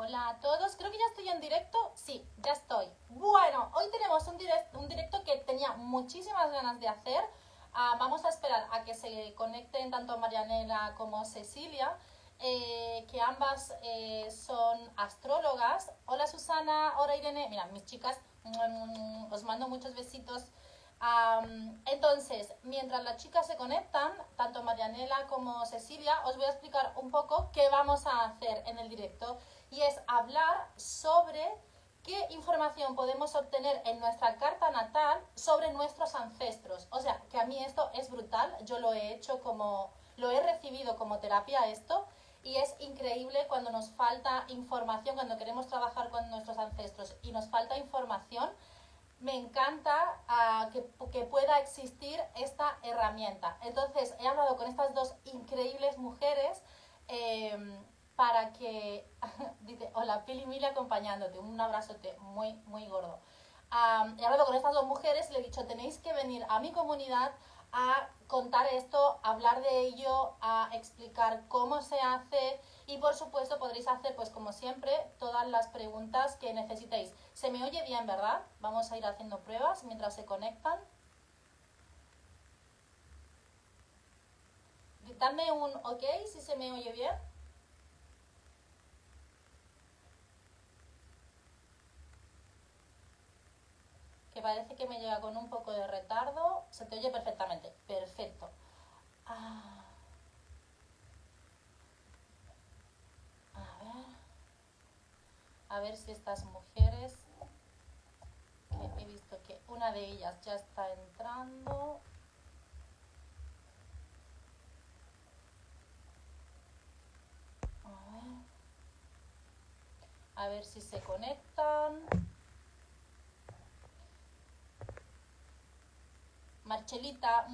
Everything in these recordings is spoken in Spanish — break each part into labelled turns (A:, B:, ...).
A: Hola a todos, creo que ya estoy en directo. Sí, ya estoy. Bueno, hoy tenemos un directo que tenía muchísimas ganas de hacer. Vamos a esperar a que se conecten tanto Marianela como Cecilia, que ambas son astrólogas. Hola Susana, hola Irene. Mira, mis chicas, os mando muchos besitos. Entonces, mientras las chicas se conectan, tanto Marianela como Cecilia, os voy a explicar un poco qué vamos a hacer en el directo, y es hablar sobre qué información podemos obtener en nuestra carta natal sobre nuestros ancestros. O sea, que a mí esto es brutal, yo lo he hecho lo he recibido como terapia esto, y es increíble cuando nos falta información, cuando queremos trabajar con nuestros ancestros y nos falta información. Me encanta que pueda existir esta herramienta. Entonces, he hablado con estas dos increíbles mujeres para que... Dice, hola, Pili Mili acompañándote, un abrazote muy, muy gordo. He hablado con estas dos mujeres y le he dicho, tenéis que venir a mi comunidad a contar esto, a hablar de ello, a explicar cómo se hace, y por supuesto podréis hacer, pues como siempre, todas las preguntas que necesitéis. Se me oye bien, ¿verdad? Vamos a ir haciendo pruebas mientras se conectan. Dadme un ok si se me oye bien. Que parece que me llega con un poco de retardo. Se te oye perfectamente. Perfecto. Ah, a ver si estas mujeres, que he visto que una de ellas ya está entrando. A ver si se conectan. Marchelita,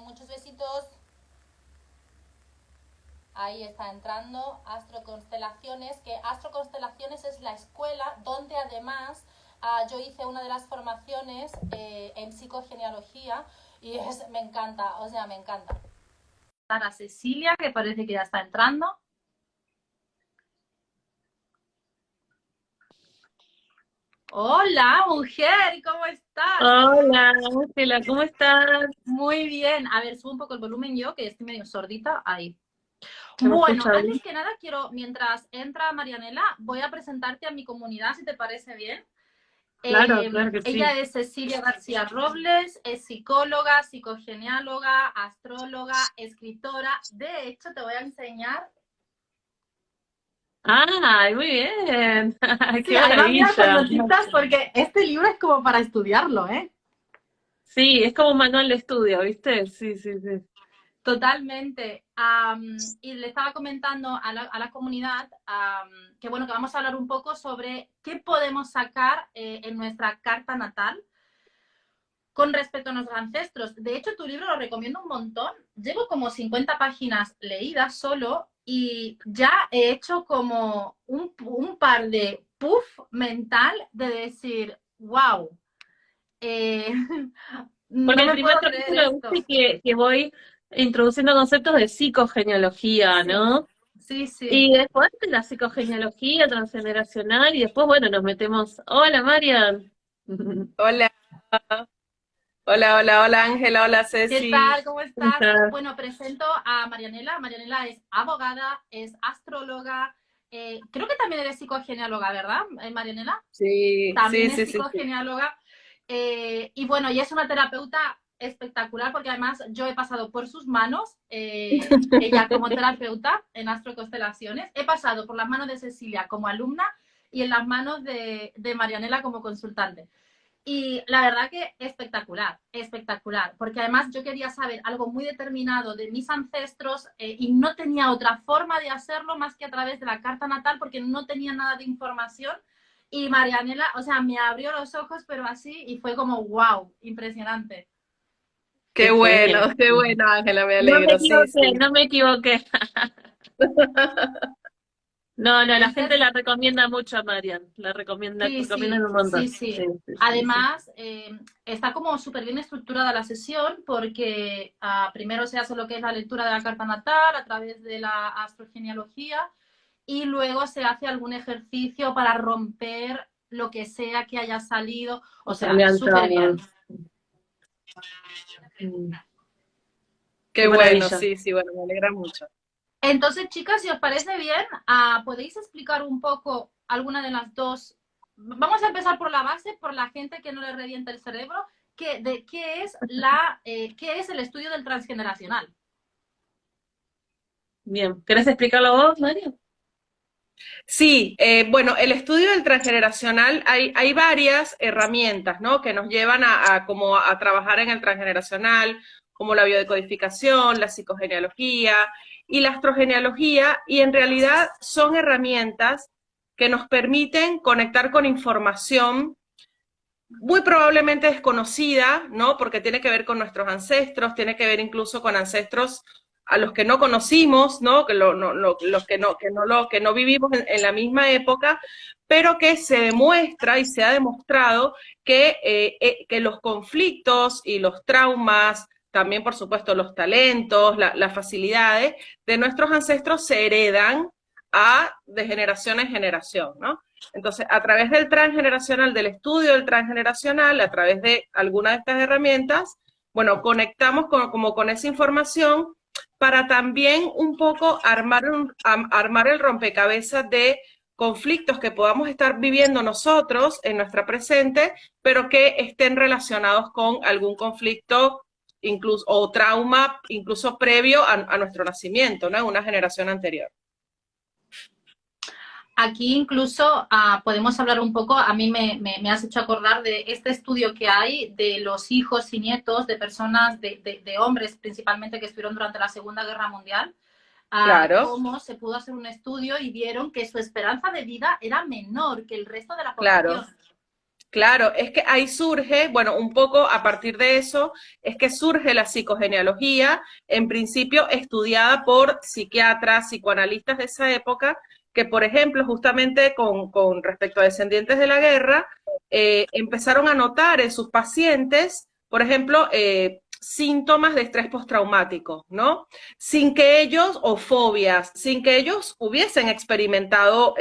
A: muchos besitos. Ahí está entrando Astroconstelaciones, que Astroconstelaciones es la escuela donde además yo hice una de las formaciones en psicogenealogía, y me encanta, o sea, me encanta. A Cecilia, que parece que ya está entrando. Hola, mujer, ¿cómo estás?
B: Hola, Ángela, ¿cómo estás?
A: Muy bien. A ver, subo un poco el volumen yo, que estoy medio sordita. Ahí.
B: ¿Se me
A: Bueno,
B: escucha
A: antes
B: bien?
A: que nada quiero, mientras entra Marianela, voy a presentarte a mi comunidad, si te parece bien.
B: Claro, claro que
A: Ella
B: sí.
A: es Cecilia García Robles, es psicóloga, psicogeneáloga, astróloga, escritora. De hecho, te voy a enseñar.
B: ¡Ay, muy bien!
A: Sí,
B: ¡Qué
A: además mira las
B: maravilla!
A: notitas, porque este libro es como para estudiarlo, ¿eh?
B: Sí, es como un manual de estudio, ¿viste? Sí, sí, sí.
A: Totalmente. Y le estaba comentando a la comunidad que bueno, que vamos a hablar un poco sobre qué podemos sacar en nuestra carta natal con respecto a nuestros ancestros. De hecho, tu libro lo recomiendo un montón. Llevo como 50 páginas leídas solo y ya he hecho como un par de puff mental de decir, wow, eh,
B: Con
A: no
B: el
A: me
B: primer
A: puedo creer
B: capítulo,
A: esto.
B: viste que voy introduciendo conceptos de psicogenealogía,
A: Sí,
B: ¿no?
A: sí, sí.
B: Y después de la psicogenealogía transgeneracional y después, bueno, nos metemos... Hola, Marian.
C: Hola, hola, hola, hola Ángela, hola
A: ¿Qué
C: Ceci.
A: tal? ¿Cómo
B: ¿Cómo
A: estás?
B: estás?
A: Bueno, presento a Marianela. Marianela es abogada, es astróloga, creo que también eres psicogeneáloga, ¿verdad, Marianela?
C: Sí, sí,
A: También es
C: sí, sí, sí.
A: psicogeneáloga. Y bueno, y es una terapeuta espectacular, porque además yo he pasado por sus manos, ella como terapeuta en astroconstelaciones, he pasado por las manos de Cecilia como alumna y en las manos de Marianela como consultante. Y la verdad que espectacular, espectacular, porque además yo quería saber algo muy determinado de mis ancestros, y no tenía otra forma de hacerlo más que a través de la carta natal, porque no tenía nada de información. Y Marianela, o sea, me abrió los ojos, pero así, y fue como, wow, impresionante.
C: Qué
B: Qué
C: bueno, qué bueno Ángela, me
B: No me
C: alegro, sí,
B: equivoqué,
C: sí.
B: no me equivoqué. No, no, la gente
A: Entonces,
B: la recomienda mucho a Marian, la
A: sí,
B: recomiendan
A: sí,
B: un
A: sí,
B: montón. Sí,
A: sí.
B: sí, sí, sí.
A: Además, está como súper bien estructurada la sesión, porque primero se hace lo que es la lectura de la carta natal a través de la astrogenealogía, y luego se hace algún ejercicio para romper lo que sea que haya salido. O sea, súper bien.
C: Qué bueno, sí, bueno, me alegra mucho.
A: Entonces, chicas, si os parece bien, ¿podéis explicar un poco alguna de las dos? Vamos a empezar por la base, por la gente que no le revienta el cerebro, ¿qué es el estudio del transgeneracional?
B: Bien, ¿querés explicarlo vos, Mario?
C: Sí, bueno, el estudio del transgeneracional, hay varias herramientas, ¿no? Que nos llevan como a trabajar en el transgeneracional, como la biodecodificación, la psicogenealogía y la astrogenealogía, y en realidad son herramientas que nos permiten conectar con información muy probablemente desconocida, ¿no? Porque tiene que ver con nuestros ancestros, tiene que ver incluso con ancestros a los que no conocimos, ¿no? Los que no vivimos en la misma época, pero que se demuestra y se ha demostrado que los conflictos y los traumas, también por supuesto los talentos, las facilidades de nuestros ancestros se heredan de generación en generación, ¿no? Entonces, a través del transgeneracional, del estudio del transgeneracional, a través de alguna de estas herramientas, bueno, conectamos con esa información para también un poco armar el rompecabezas de conflictos que podamos estar viviendo nosotros en nuestra presente, pero que estén relacionados con algún conflicto incluso, o trauma incluso previo a nuestro nacimiento, ¿no? En una generación anterior.
A: Aquí incluso podemos hablar un poco, a mí me has hecho acordar de este estudio que hay de los hijos y nietos de personas, de hombres principalmente que estuvieron durante la Segunda Guerra Mundial.
C: Claro.
A: Cómo se pudo hacer un estudio y vieron que su esperanza de vida era menor que el resto de la población.
C: Claro, es que ahí surge, bueno, un poco a partir de eso, es que surge la psicogenealogía, en principio estudiada por psiquiatras, psicoanalistas de esa época, que por ejemplo, justamente con respecto a descendientes de la guerra, empezaron a notar en sus pacientes, por ejemplo, síntomas de estrés postraumático, ¿no? Sin que ellos, o fobias, sin que ellos hubiesen experimentado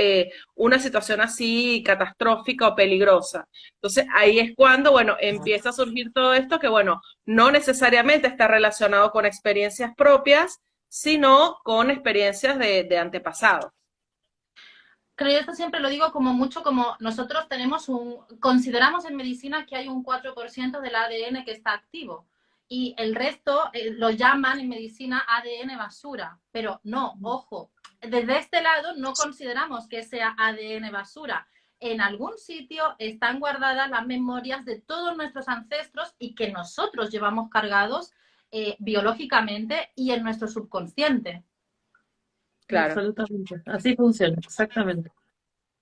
C: una situación así catastrófica o peligrosa. Entonces ahí es cuando, bueno, empieza a surgir todo esto que, bueno, no necesariamente está relacionado con experiencias propias, sino con experiencias de antepasados.
A: Creo que esto siempre lo digo como mucho, como nosotros consideramos en medicina que hay un 4% del ADN que está activo y el resto lo llaman en medicina ADN basura, pero no, ojo, desde este lado no consideramos que sea ADN basura. En algún sitio están guardadas las memorias de todos nuestros ancestros y que nosotros llevamos cargados biológicamente y en nuestro subconsciente.
B: Claro. Absolutamente. Así funciona, exactamente.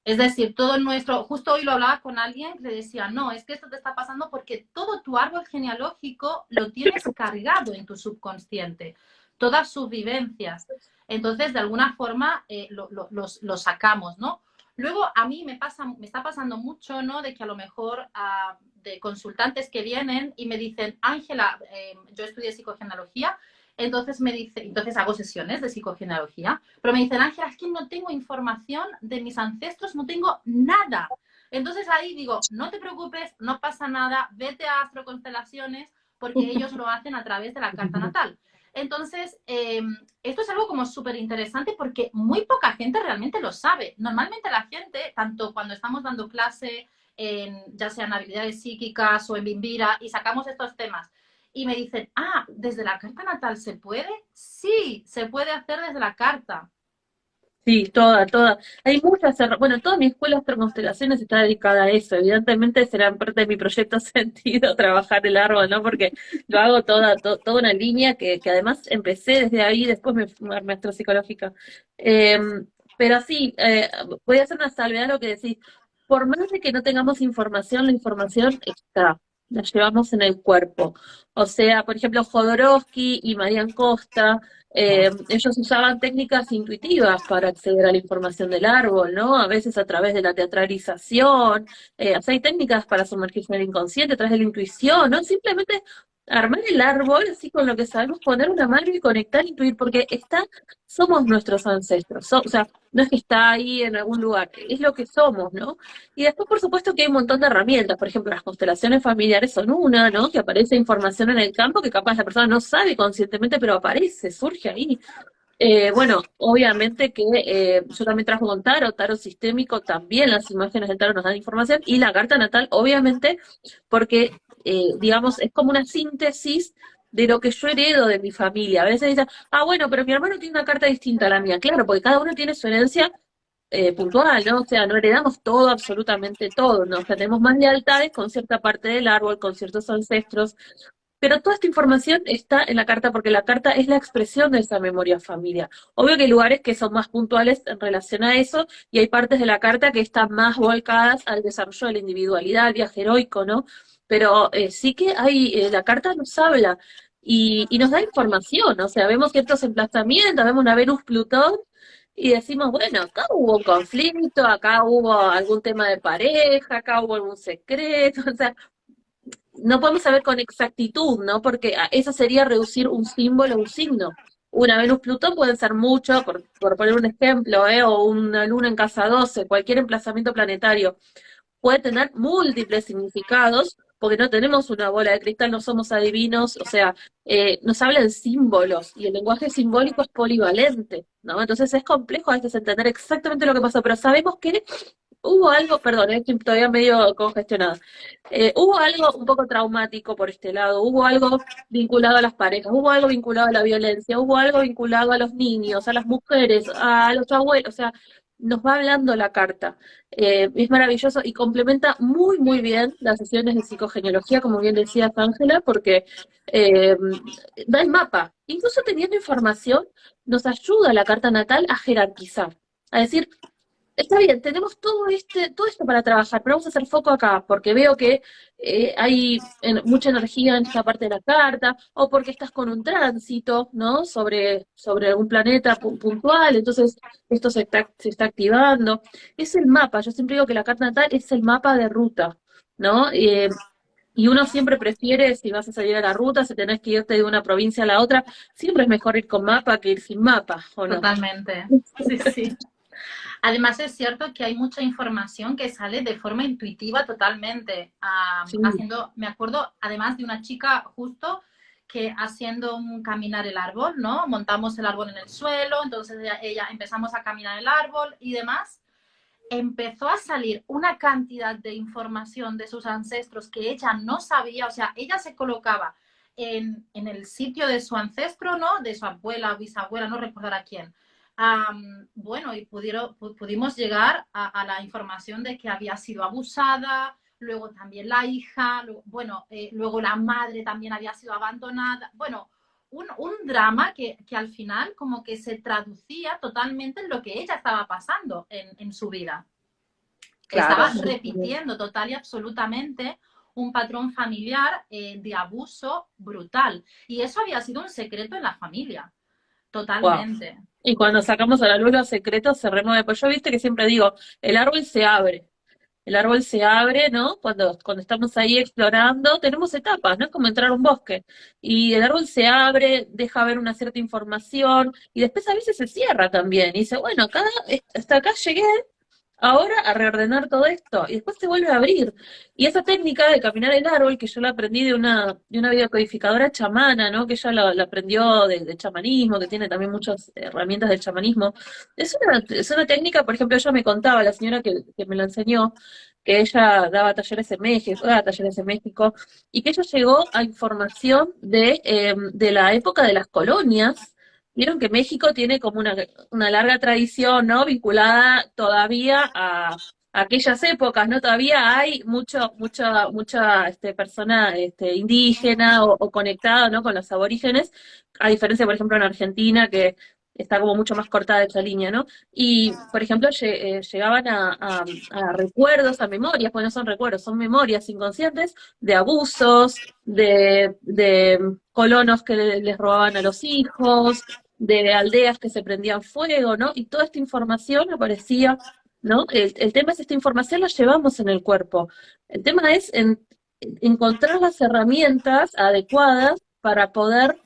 A: Es decir, todo nuestro, justo hoy lo hablaba con alguien que le decía, no, es que esto te está pasando porque todo tu árbol genealógico lo tienes cargado en tu subconsciente, todas sus vivencias. Entonces, de alguna forma, lo sacamos, ¿no? Luego, a mí me está pasando mucho, ¿no? De que a lo mejor de consultantes que vienen y me dicen, Ángela, yo estudié psicogenealogía, entonces hago sesiones de psicogenealogía, pero me dicen, Ángela, es que no tengo información de mis ancestros, no tengo nada. Entonces ahí digo, no te preocupes, no pasa nada, vete a Astroconstelaciones porque ellos lo hacen a través de la carta natal. Entonces, esto es algo como súper interesante porque muy poca gente realmente lo sabe. Normalmente la gente, tanto cuando estamos dando clase, ya sean habilidades psíquicas o en Bimbira, y sacamos estos temas, y me dicen, ¿desde la carta natal se puede? Sí, se puede hacer desde la carta.
B: Sí, toda. Hay muchas, bueno, toda mi escuela de Astroconstelaciones está dedicada a eso. Evidentemente será parte de mi proyecto sentido trabajar el árbol, ¿no? Porque lo hago toda una línea que además empecé desde ahí, después me armé astropsicológica. Pero sí, voy a hacer una salvedad a lo que decís. Por más de que no tengamos información, la información está, la llevamos en el cuerpo. O sea, por ejemplo, Jodorowsky y Marian Costa, ellos usaban técnicas intuitivas para acceder a la información del árbol, ¿no? A veces a través de la teatralización, o sea, hay técnicas para sumergirse en el inconsciente, a través de la intuición, ¿no? Simplemente armar el árbol, así con lo que sabemos poner una mano y conectar, intuir, porque somos nuestros ancestros, o sea, no es que está ahí en algún lugar, es lo que somos, ¿no? Y después, por supuesto, que hay un montón de herramientas, por ejemplo, las constelaciones familiares son una, ¿no? Que aparece información en el campo que capaz la persona no sabe conscientemente, pero aparece, surge ahí. Bueno, obviamente que yo también trabajo con tarot sistémico, también las imágenes del tarot nos dan información, y la carta natal, obviamente, porque, digamos, es como una síntesis de lo que yo heredo de mi familia. A veces dicen, bueno, pero mi hermano tiene una carta distinta a la mía. Claro, porque cada uno tiene su herencia puntual, ¿no? O sea, no heredamos todo, absolutamente todo, ¿no? O sea, tenemos más lealtades con cierta parte del árbol, con ciertos ancestros, pero toda esta información está en la carta porque la carta es la expresión de esa memoria familiar. Obvio que hay lugares que son más puntuales en relación a eso y hay partes de la carta que están más volcadas al desarrollo de la individualidad, al viaje heroico, ¿no? Pero sí que la carta nos habla y nos da información, o sea, vemos ciertos emplazamientos, vemos una Venus-Plutón y decimos, bueno, acá hubo un conflicto, acá hubo algún tema de pareja, acá hubo algún secreto, o sea, no podemos saber con exactitud, ¿no? Porque eso sería reducir un símbolo a un signo. Una Venus-Plutón pueden ser mucho, por poner un ejemplo, o una luna en casa 12, cualquier emplazamiento planetario puede tener múltiples significados, porque no tenemos una bola de cristal, no somos adivinos, o sea, nos hablan símbolos, y el lenguaje simbólico es polivalente, ¿no? Entonces es complejo a veces entender exactamente lo que pasó, pero sabemos que hubo algo, perdón, estoy todavía medio congestionada. Hubo algo un poco traumático por este lado, hubo algo vinculado a las parejas, hubo algo vinculado a la violencia, hubo algo vinculado a los niños, a las mujeres, a los abuelos, o sea, nos va hablando la carta. Es maravilloso y complementa muy, muy bien las sesiones de psicogenealogía, como bien decías, Ángela, porque eh, da el mapa. Incluso teniendo información, nos ayuda la carta natal a jerarquizar, a decir, está bien, tenemos todo esto para trabajar, pero vamos a hacer foco acá, porque veo que hay mucha energía en esta parte de la carta, o porque estás con un tránsito, ¿no? Sobre algún planeta puntual, entonces esto se está activando. Es el mapa, yo siempre digo que la carta natal es el mapa de ruta, ¿no? Y uno siempre prefiere, si vas a salir a la ruta, si tenés que irte de una provincia a la otra, siempre es mejor ir con mapa que ir sin mapa, ¿o no?
A: Totalmente, sí, sí. Además es cierto que hay mucha información que sale de forma intuitiva totalmente.
B: Sí.
A: Me acuerdo además de una chica justo que haciendo un caminar el árbol, ¿no? Montamos el árbol en el suelo, entonces ella empezamos a caminar el árbol y demás. Empezó a salir una cantidad de información de sus ancestros que ella no sabía, o sea, ella se colocaba en el sitio de su ancestro, ¿no? De su abuela o bisabuela, no recordar a quién. Bueno, y pudimos llegar a la información de que había sido abusada, luego también la hija, luego la madre también había sido abandonada. Bueno, un drama que al final como que se traducía totalmente en lo que ella estaba pasando en su vida.
C: Claro.
A: Estaba repitiendo total y absolutamente un patrón familiar de abuso brutal. Y eso había sido un secreto en la familia, totalmente.
B: Wow. Y cuando sacamos a la luz los secretos se remueve. Pues yo viste que siempre digo, el árbol se abre. El árbol se abre, ¿no? Cuando estamos ahí explorando, tenemos etapas, ¿no? Es como entrar a un bosque. Y el árbol se abre, deja ver una cierta información, y después a veces se cierra también. Y dice, bueno, hasta acá llegué, ahora a reordenar todo esto. Y después se vuelve a abrir. Y esa técnica de caminar el árbol, que yo la aprendí de una videocodificadora chamana, ¿no? Que ella la aprendió de chamanismo, que tiene también muchas herramientas del chamanismo. Es una técnica, por ejemplo, ella me contaba, la señora que me la enseñó, que ella daba talleres en México, y que ella llegó a información de la época de las colonias. Vieron que México tiene como una larga tradición, ¿no? Vinculada todavía a aquellas épocas, ¿no? Todavía hay mucha persona indígena o conectada, ¿no? Con los aborígenes, a diferencia, por ejemplo, en Argentina, que está como mucho más cortada esa línea, ¿no? Y, por ejemplo, llegaban a recuerdos, a memorias, pues no son recuerdos, son memorias inconscientes de abusos, de colonos que les robaban a los hijos, de aldeas que se prendían fuego, ¿no? Y toda esta información aparecía, ¿no? El tema es esta información la llevamos en el cuerpo. El tema es encontrar las herramientas adecuadas para poder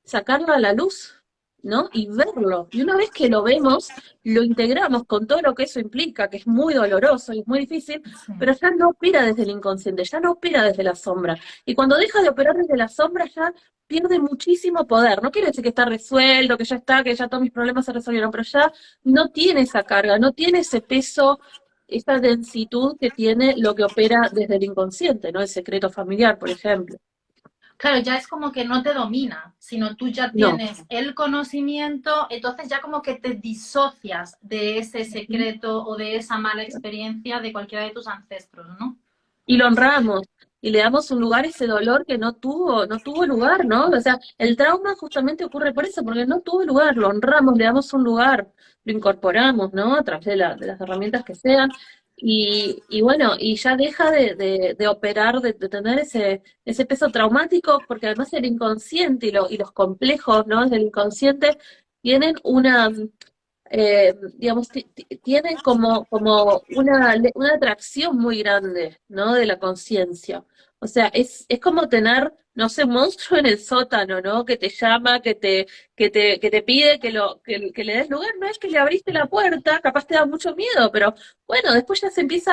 B: sacarlo a la luz, ¿no? Y verlo. Y una vez que lo vemos, lo integramos con todo lo que eso implica, que es muy doloroso y es muy difícil,
A: Sí.
B: pero ya no opera desde el inconsciente, ya no opera desde la sombra. Y cuando deja de operar desde la sombra, ya pierde muchísimo poder. No quiere decir que está resuelto, que ya todos mis problemas se resolvieron, pero ya no tiene esa carga, no tiene ese peso, esa densitud que tiene lo que opera desde el inconsciente, ¿no? El secreto familiar, por ejemplo.
A: Claro, ya es como que no te domina, sino tú ya
B: No.
A: tienes el conocimiento, entonces ya como que te disocias de ese secreto o de esa mala experiencia de cualquiera de tus ancestros, ¿no?
B: Y lo honramos y le damos un lugar a ese dolor que no tuvo lugar, ¿no? O sea, el trauma justamente ocurre por eso, porque no tuvo lugar, lo honramos, le damos un lugar, lo incorporamos, ¿no? A través de las herramientas que sean, y bueno, y ya deja de operar, de tener ese peso traumático, porque además el inconsciente y los complejos, ¿no? Del inconsciente tienen digamos, tienen como una atracción muy grande, ¿no? De la conciencia. O sea, es como tener, no sé, un monstruo en el sótano, ¿no? Que te llama, que te pide que le des lugar. No es que le abriste la puerta, capaz te da mucho miedo, pero bueno, después ya se empieza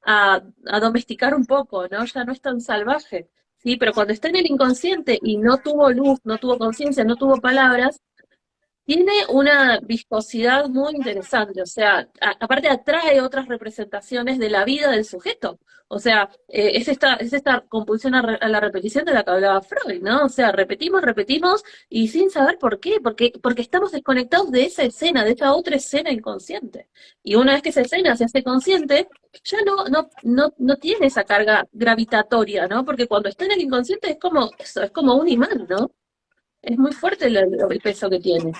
B: a domesticar un poco, ¿no? Ya no es tan salvaje, ¿sí? Pero cuando está en el inconsciente y no tuvo luz, no tuvo conciencia, no tuvo palabras, tiene una viscosidad muy interesante, o sea, aparte atrae otras representaciones de la vida del sujeto. O sea, es esta compulsión a la repetición de la que hablaba Freud, ¿no? O sea, repetimos y sin saber por qué, porque estamos desconectados de esa escena, de esa otra escena inconsciente. Y una vez que esa escena se hace consciente, ya no tiene esa carga gravitatoria, ¿no? Porque cuando está en el inconsciente es como eso, es como un imán, ¿no? Es muy fuerte el peso que tiene.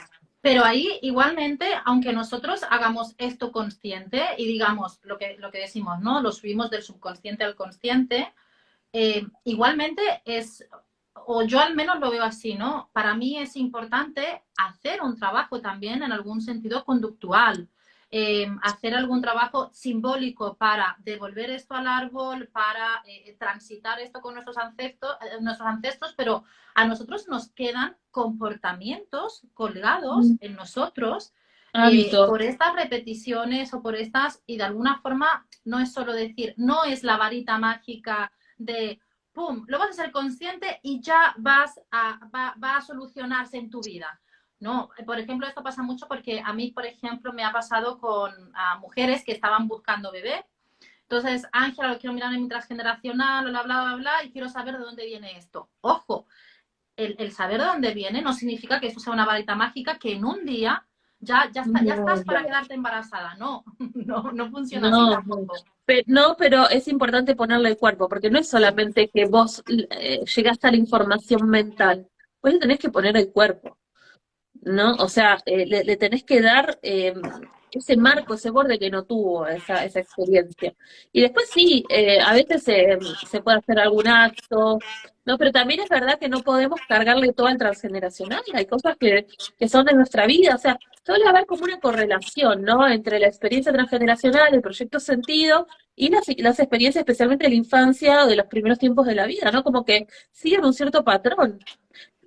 A: Pero ahí igualmente, aunque nosotros hagamos esto consciente y digamos lo que decimos, ¿no? Lo subimos del subconsciente al consciente, igualmente es, o yo al menos lo veo así, ¿no? Para mí es importante hacer un trabajo también en algún sentido conductual, hacer algún trabajo simbólico para devolver esto al árbol, para transitar esto con nuestros ancestros, pero a nosotros nos quedan comportamientos colgados en nosotros
B: Hábito.
A: por estas repeticiones o por estas, y de alguna forma no es solo decir, no es la varita mágica de ¡pum! Lo vas a ser consciente y ya va a solucionarse en tu vida. No, por ejemplo, esto pasa mucho porque a mí, por ejemplo, me ha pasado con mujeres que estaban buscando bebé. Entonces, Ángela, lo quiero mirar en mi transgeneracional, bla, bla, bla, bla, y quiero saber de dónde viene esto. Ojo, el saber de dónde viene no significa que esto sea una varita mágica que en un día ya estás para quedarte embarazada. No, no funciona así
B: No,
A: tampoco.
B: no, pero es importante ponerle el cuerpo, porque no es solamente que vos llegaste a la información mental, vos le tenés que poner el cuerpo, ¿no? O sea, le tenés que dar ese marco, ese borde que no tuvo esa experiencia. Y después sí, a veces se puede hacer algún acto, ¿no? Pero también es verdad que no podemos cargarle todo al transgeneracional. Hay cosas que son de nuestra vida, o sea, suele haber como una correlación, ¿no? Entre la experiencia transgeneracional, el proyecto sentido y las experiencias, especialmente de la infancia o de los primeros tiempos de la vida, ¿no? Como que siguen un cierto patrón.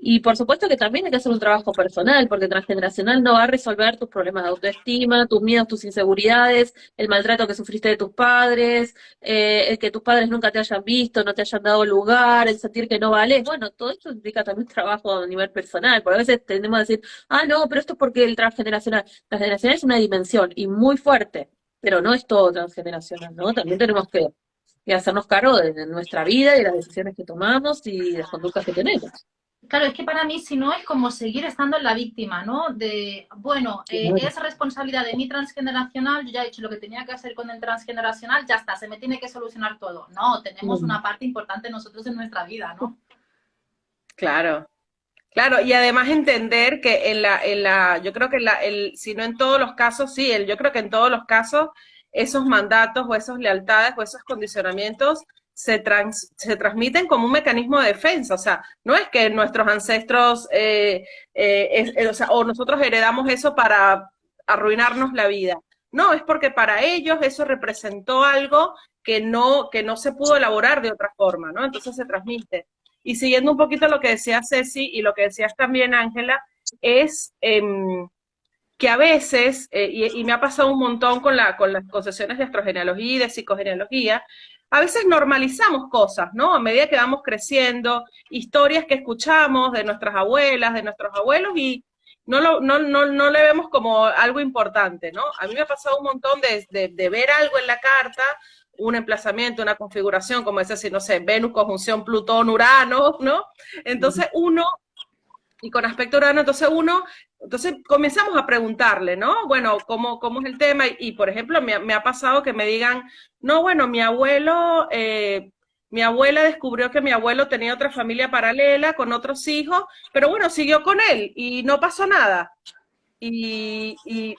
B: Y por supuesto que también hay que hacer un trabajo personal, porque transgeneracional no va a resolver tus problemas de autoestima, tus miedos, tus inseguridades, el maltrato que sufriste de tus padres, el que tus padres nunca te hayan visto, no te hayan dado lugar, el sentir que no vales. Bueno, todo esto implica también trabajo a nivel personal, porque a veces tendemos a decir, ah, no, pero esto es porque el transgeneracional. Transgeneracional es una dimensión y muy fuerte, pero no es todo transgeneracional, ¿no? También tenemos que hacernos cargo de nuestra vida y de las decisiones que tomamos y las conductas que tenemos.
A: Claro, es que para mí, si no, es como seguir estando en la víctima, ¿no? De, bueno, es responsabilidad de mi transgeneracional, yo ya he hecho lo que tenía que hacer con el transgeneracional, ya está, se me tiene que solucionar todo. No, tenemos una parte importante nosotros en nuestra vida, ¿no?
C: Claro. Claro, y además entender que yo creo que si no en todos los casos, sí, yo creo que en todos los casos esos mandatos o esas lealtades o esos condicionamientos se transmiten como un mecanismo de defensa. O sea, no es que nuestros ancestros, o sea, o nosotros heredamos eso para arruinarnos la vida. No, es porque para ellos eso representó algo que no se pudo elaborar de otra forma, ¿no? Entonces se transmite. Y siguiendo un poquito lo que decía Ceci y lo que decías también, Ángela, es que a veces, y me ha pasado un montón con las concesiones de astrogenealogía y de psicogenealogía, a veces normalizamos cosas, ¿no? A medida que vamos creciendo, historias que escuchamos de nuestras abuelas, de nuestros abuelos, y no le vemos como algo importante, ¿no? A mí me ha pasado un montón de ver algo en la carta, un emplazamiento, una configuración, como decía, si no sé, Venus, conjunción Plutón, Urano, ¿no? Entonces uno y con aspecto Urano, entonces comenzamos a preguntarle, ¿no? Bueno, ¿cómo es el tema? Y por ejemplo, me ha pasado que me digan, no, bueno, mi abuela descubrió que mi abuelo tenía otra familia paralela con otros hijos, pero bueno, siguió con él y no pasó nada. Y, y,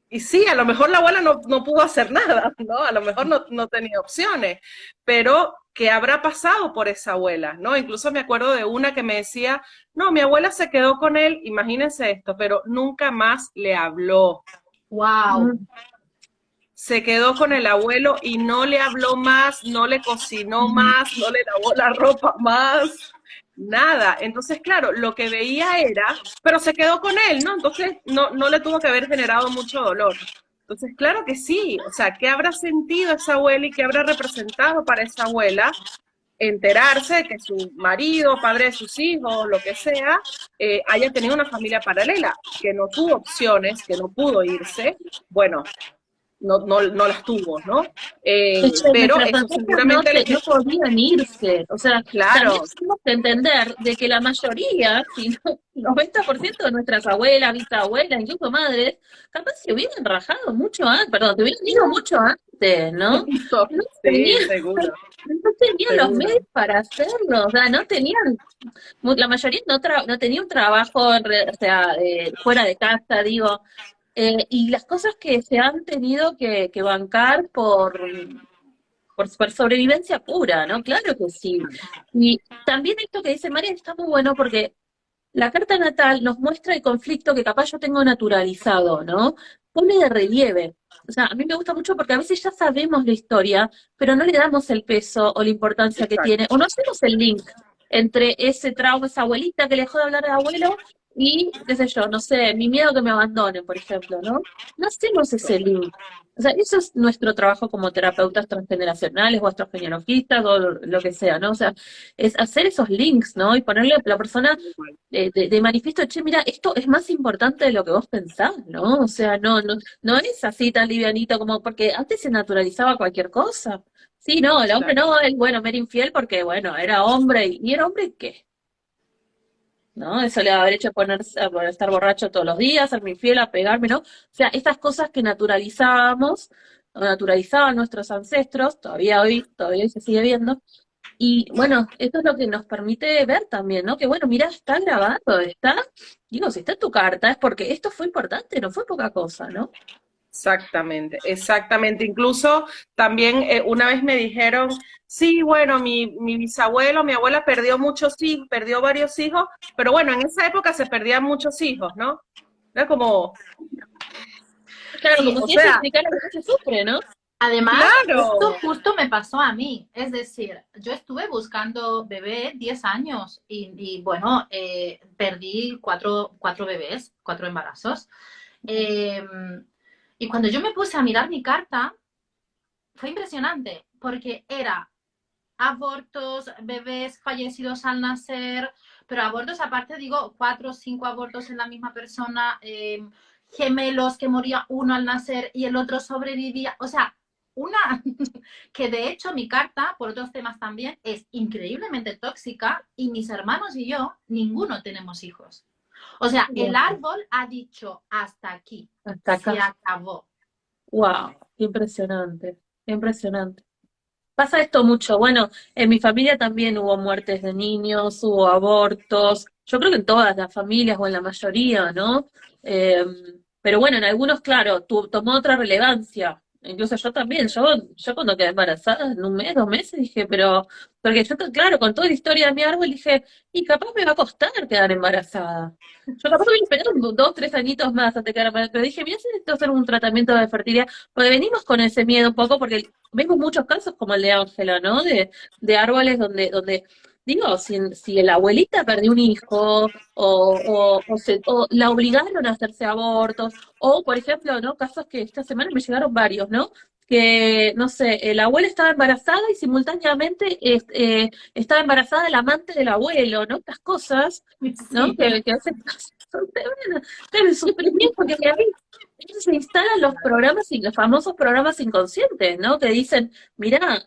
C: y sí, a lo mejor la abuela no pudo hacer nada, ¿no? A lo mejor no tenía opciones, pero ¿qué habrá pasado por esa abuela, ¿no? Incluso me acuerdo de una que me decía, no, mi abuela se quedó con él, imagínense esto, pero nunca más le habló.
A: ¡Wow!
C: Se quedó con el abuelo y no le habló más, no le cocinó más, no le lavó la ropa más, nada. Entonces, claro, lo que veía era, pero se quedó con él, ¿no? Entonces, no le tuvo que haber generado mucho dolor. Entonces, claro que sí, o sea, ¿qué habrá sentido esa abuela y qué habrá representado para esa abuela enterarse de que su marido, padre de sus hijos, lo que sea, haya tenido una familia paralela, que no tuvo opciones, que no pudo irse? Bueno, no las tuvo, ¿no?
B: Es que
C: Pero
B: nuestras
C: eso
B: ancestras no,
C: seguramente...
B: no podían irse. O sea, también
C: Claro,
B: tenemos que entender de que la mayoría, si no, 90% de nuestras abuelas, bisabuelas, incluso madres, capaz se hubieran rajado mucho antes, perdón, se hubieran ido mucho antes, ¿no? No
C: sí,
B: tenían,
C: seguro,
B: no tenían los
C: seguro.
B: medios para hacerlo, o sea, no tenían, la mayoría no tenía un trabajo, o sea, fuera de casa, digo, y las cosas que se han tenido que bancar por sobrevivencia pura, ¿no? Claro que sí. Y también esto que dice María está muy bueno porque la carta natal nos muestra el conflicto que capaz yo tengo naturalizado, ¿no? Pone de relieve. O sea, a mí me gusta mucho porque a veces ya sabemos la historia, pero no le damos el peso o la importancia que
C: Exacto.
B: tiene, o no hacemos el link entre ese trauma, esa abuelita que le dejó de hablar al abuelo y, qué sé yo, no sé, mi miedo que me abandonen, por ejemplo, ¿no? No hacemos ese link. O sea, eso es nuestro trabajo como terapeutas transgeneracionales o astrogenealogistas o lo que sea, ¿no? O sea, es hacer esos links, ¿no? Y ponerle a la persona de manifiesto, che, mira, esto es más importante de lo que vos pensás, ¿no? O sea, no es así tan livianito como, porque antes se naturalizaba cualquier cosa. Sí, no, el hombre
C: Exacto.
B: no, bueno, me era infiel porque, bueno, era hombre, y era hombre qué, ¿no? Eso le va a haber hecho ponerse, a estar borracho todos los días, serme infiel, a pegarme, ¿no? O sea, estas cosas que naturalizábamos, o naturalizaban nuestros ancestros, todavía hoy se sigue viendo, y bueno, esto es lo que nos permite ver también, ¿no? Que bueno, mira, está grabado, digo, si está en tu carta es porque esto fue importante, no fue poca cosa, ¿no?
C: Exactamente, exactamente. Incluso también una vez me dijeron, sí, bueno, mi bisabuelo, mi abuela perdió muchos hijos, perdió varios hijos, pero bueno, en esa época se perdían muchos hijos, ¿no? Era como,
B: Claro,
C: sí,
B: como
C: o
B: si eso
C: sea,
B: indicara que no se sufre, ¿no?
A: Además, esto
C: claro,
A: justo me pasó a mí. Es decir, yo estuve buscando bebé 10 años y bueno, perdí cuatro bebés, 4 embarazos. Eh, y cuando yo me puse a mirar mi carta, fue impresionante, porque era abortos, bebés fallecidos al nacer, pero abortos aparte, digo, 4 o 5 abortos en la misma persona, gemelos que moría uno al nacer y el otro sobrevivía. O sea, una que de hecho mi carta, por otros temas también, es increíblemente tóxica y mis hermanos y yo, ninguno tenemos hijos. O sea, el árbol ha dicho hasta aquí,
B: Hasta
A: se
B: acá.
A: acabó.
B: Wow, qué impresionante, qué impresionante. Pasa esto mucho. Bueno, en mi familia también hubo muertes de niños, hubo abortos. Yo creo que en todas las familias o en la mayoría, ¿no? Eh, pero bueno, en algunos, claro, tomó otra relevancia. Incluso yo también, yo cuando quedé embarazada, en un mes, 2 meses, dije, pero, porque yo, claro, con toda la historia de mi árbol, dije, y capaz me va a costar quedar embarazada. Yo capaz voy a esperar 2, 3 añitos más antes de quedar embarazada, pero dije, mira, si necesito hacer un tratamiento de fertilidad, porque venimos con ese miedo un poco, porque vemos muchos casos como el de Ángela, ¿no? De árboles donde, digo, si la abuelita perdió un hijo, o la obligaron a hacerse abortos, o, por ejemplo, ¿no? Casos que esta semana me llegaron varios, ¿no? Que, no sé, la abuela estaba embarazada y simultáneamente estaba embarazada la amante del abuelo, ¿no? Estas cosas, ¿no?
A: Sí.
B: Que a veces son tremendas. Claro, el sufrimiento que ahí entonces se instalan los programas, los famosos programas inconscientes, ¿no? Que dicen, mirá,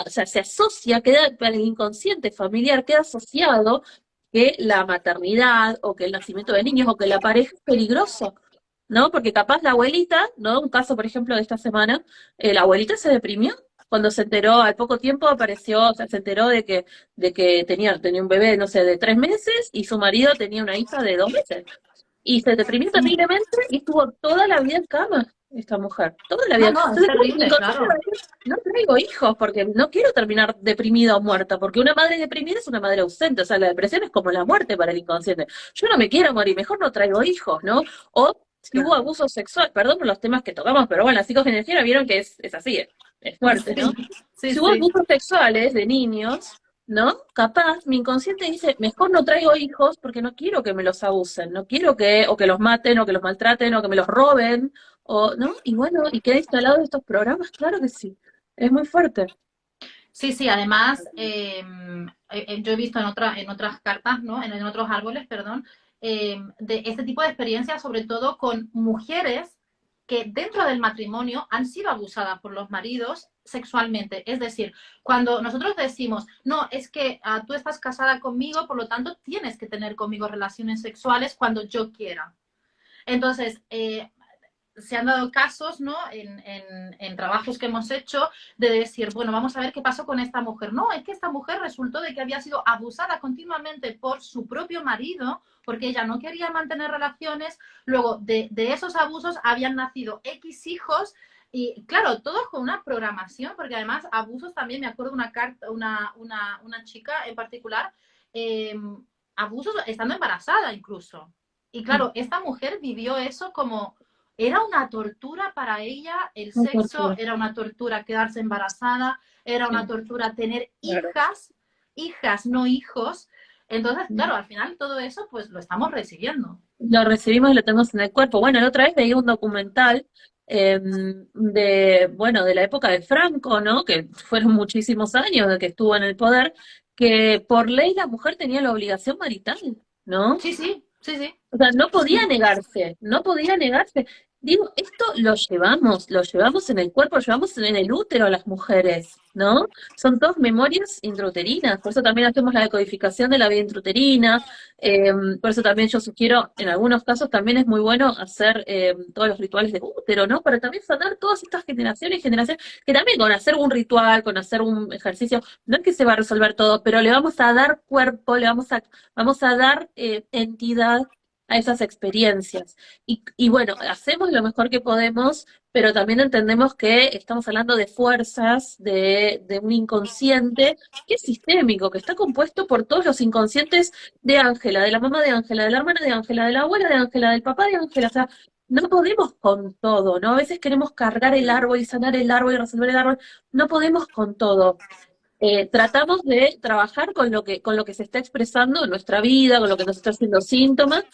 B: o sea, se asocia, queda, para el inconsciente familiar queda asociado que la maternidad o que el nacimiento de niños o que la pareja es peligroso, ¿no? Porque capaz la abuelita, ¿no? Un caso, por ejemplo, de esta semana, la abuelita se deprimió cuando se enteró, al poco tiempo apareció, o sea, se enteró de que tenía un bebé, no sé, de 3 meses y su marido tenía una hija de 2 meses. Y se deprimió
A: Sí.
B: terriblemente y estuvo toda la vida en cama, esta mujer, toda la vida.
A: No, no, es
B: Entonces, mi
A: terrible,
B: consejo
A: claro.
B: es, no traigo hijos porque no quiero terminar deprimida o muerta, porque una madre deprimida es una madre ausente, o sea, la depresión es como la muerte para el inconsciente. Yo no me quiero morir, mejor no traigo hijos, ¿no? O si hubo
C: Claro.
B: abuso sexual, perdón por los temas que tocamos, pero bueno, la psicogenesia vieron que es así, es fuerte, ¿no?
A: Sí, sí,
B: Si hubo
A: sí.
B: abusos sexuales de niños, ¿no? Capaz mi inconsciente dice, mejor no traigo hijos porque no quiero que me los abusen, no quiero o que los maten, o que los maltraten, o que me los roben, o, ¿no? Y bueno, y queda instalado en estos programas, claro que sí, es muy fuerte.
A: Sí, sí, además, yo he visto en otras cartas, ¿no? En otros árboles, perdón, de este tipo de experiencias, sobre todo con mujeres que dentro del matrimonio han sido abusadas por los maridos sexualmente. Es decir, cuando nosotros decimos, no, es que tú estás casada conmigo, por lo tanto tienes que tener conmigo relaciones sexuales cuando yo quiera. Entonces, se han dado casos, ¿no? En trabajos que hemos hecho de decir, bueno, vamos a ver qué pasó con esta mujer. No, es que esta mujer resultó de que había sido abusada continuamente por su propio marido, porque ella no quería mantener relaciones. Luego, de esos abusos habían nacido X hijos. Y claro, todo con una programación, porque además abusos también, me acuerdo una carta, una chica en particular, eh, abusos estando embarazada incluso. Y claro, esta mujer vivió eso como era una tortura para ella, el
B: Muy
A: sexo
B: tortura,
A: era una tortura quedarse embarazada, era una
B: sí,
A: tortura tener
B: claro.
A: hijas, no hijos. Entonces, claro, al final todo eso pues lo estamos recibiendo.
B: Lo recibimos y lo tenemos en el cuerpo. Bueno, la otra vez veía un documental bueno, de la época de Franco, ¿no? Que fueron muchísimos años de que estuvo en el poder, que por ley la mujer tenía la obligación marital, ¿no?
A: Sí, sí, sí, sí.
B: O sea, no podía
A: Sí.
B: negarse, no podía negarse. Digo, esto lo llevamos en el cuerpo, lo llevamos en el útero las mujeres, ¿no? Son todas memorias intrauterinas, por eso también hacemos la decodificación de la vida intrauterina, por eso también yo sugiero, en algunos casos también es muy bueno hacer todos los rituales de útero, ¿no? Para también sanar todas estas generaciones y generaciones, que también con hacer un ritual, con hacer un ejercicio, no es que se va a resolver todo, pero le vamos a dar cuerpo, vamos a dar entidad a esas experiencias. Y bueno, hacemos lo mejor que podemos, pero también entendemos que estamos hablando de fuerzas, de un inconsciente que es sistémico, que está compuesto por todos los inconscientes de Ángela, de la mamá de Ángela, de la hermana de Ángela, de la abuela de Ángela, del papá de Ángela. O sea, no podemos con todo, ¿no? A veces queremos cargar el árbol y sanar el árbol y resolver el árbol. No podemos con todo. Tratamos de trabajar con lo que se está expresando en nuestra vida, con lo que nos está haciendo síntomas,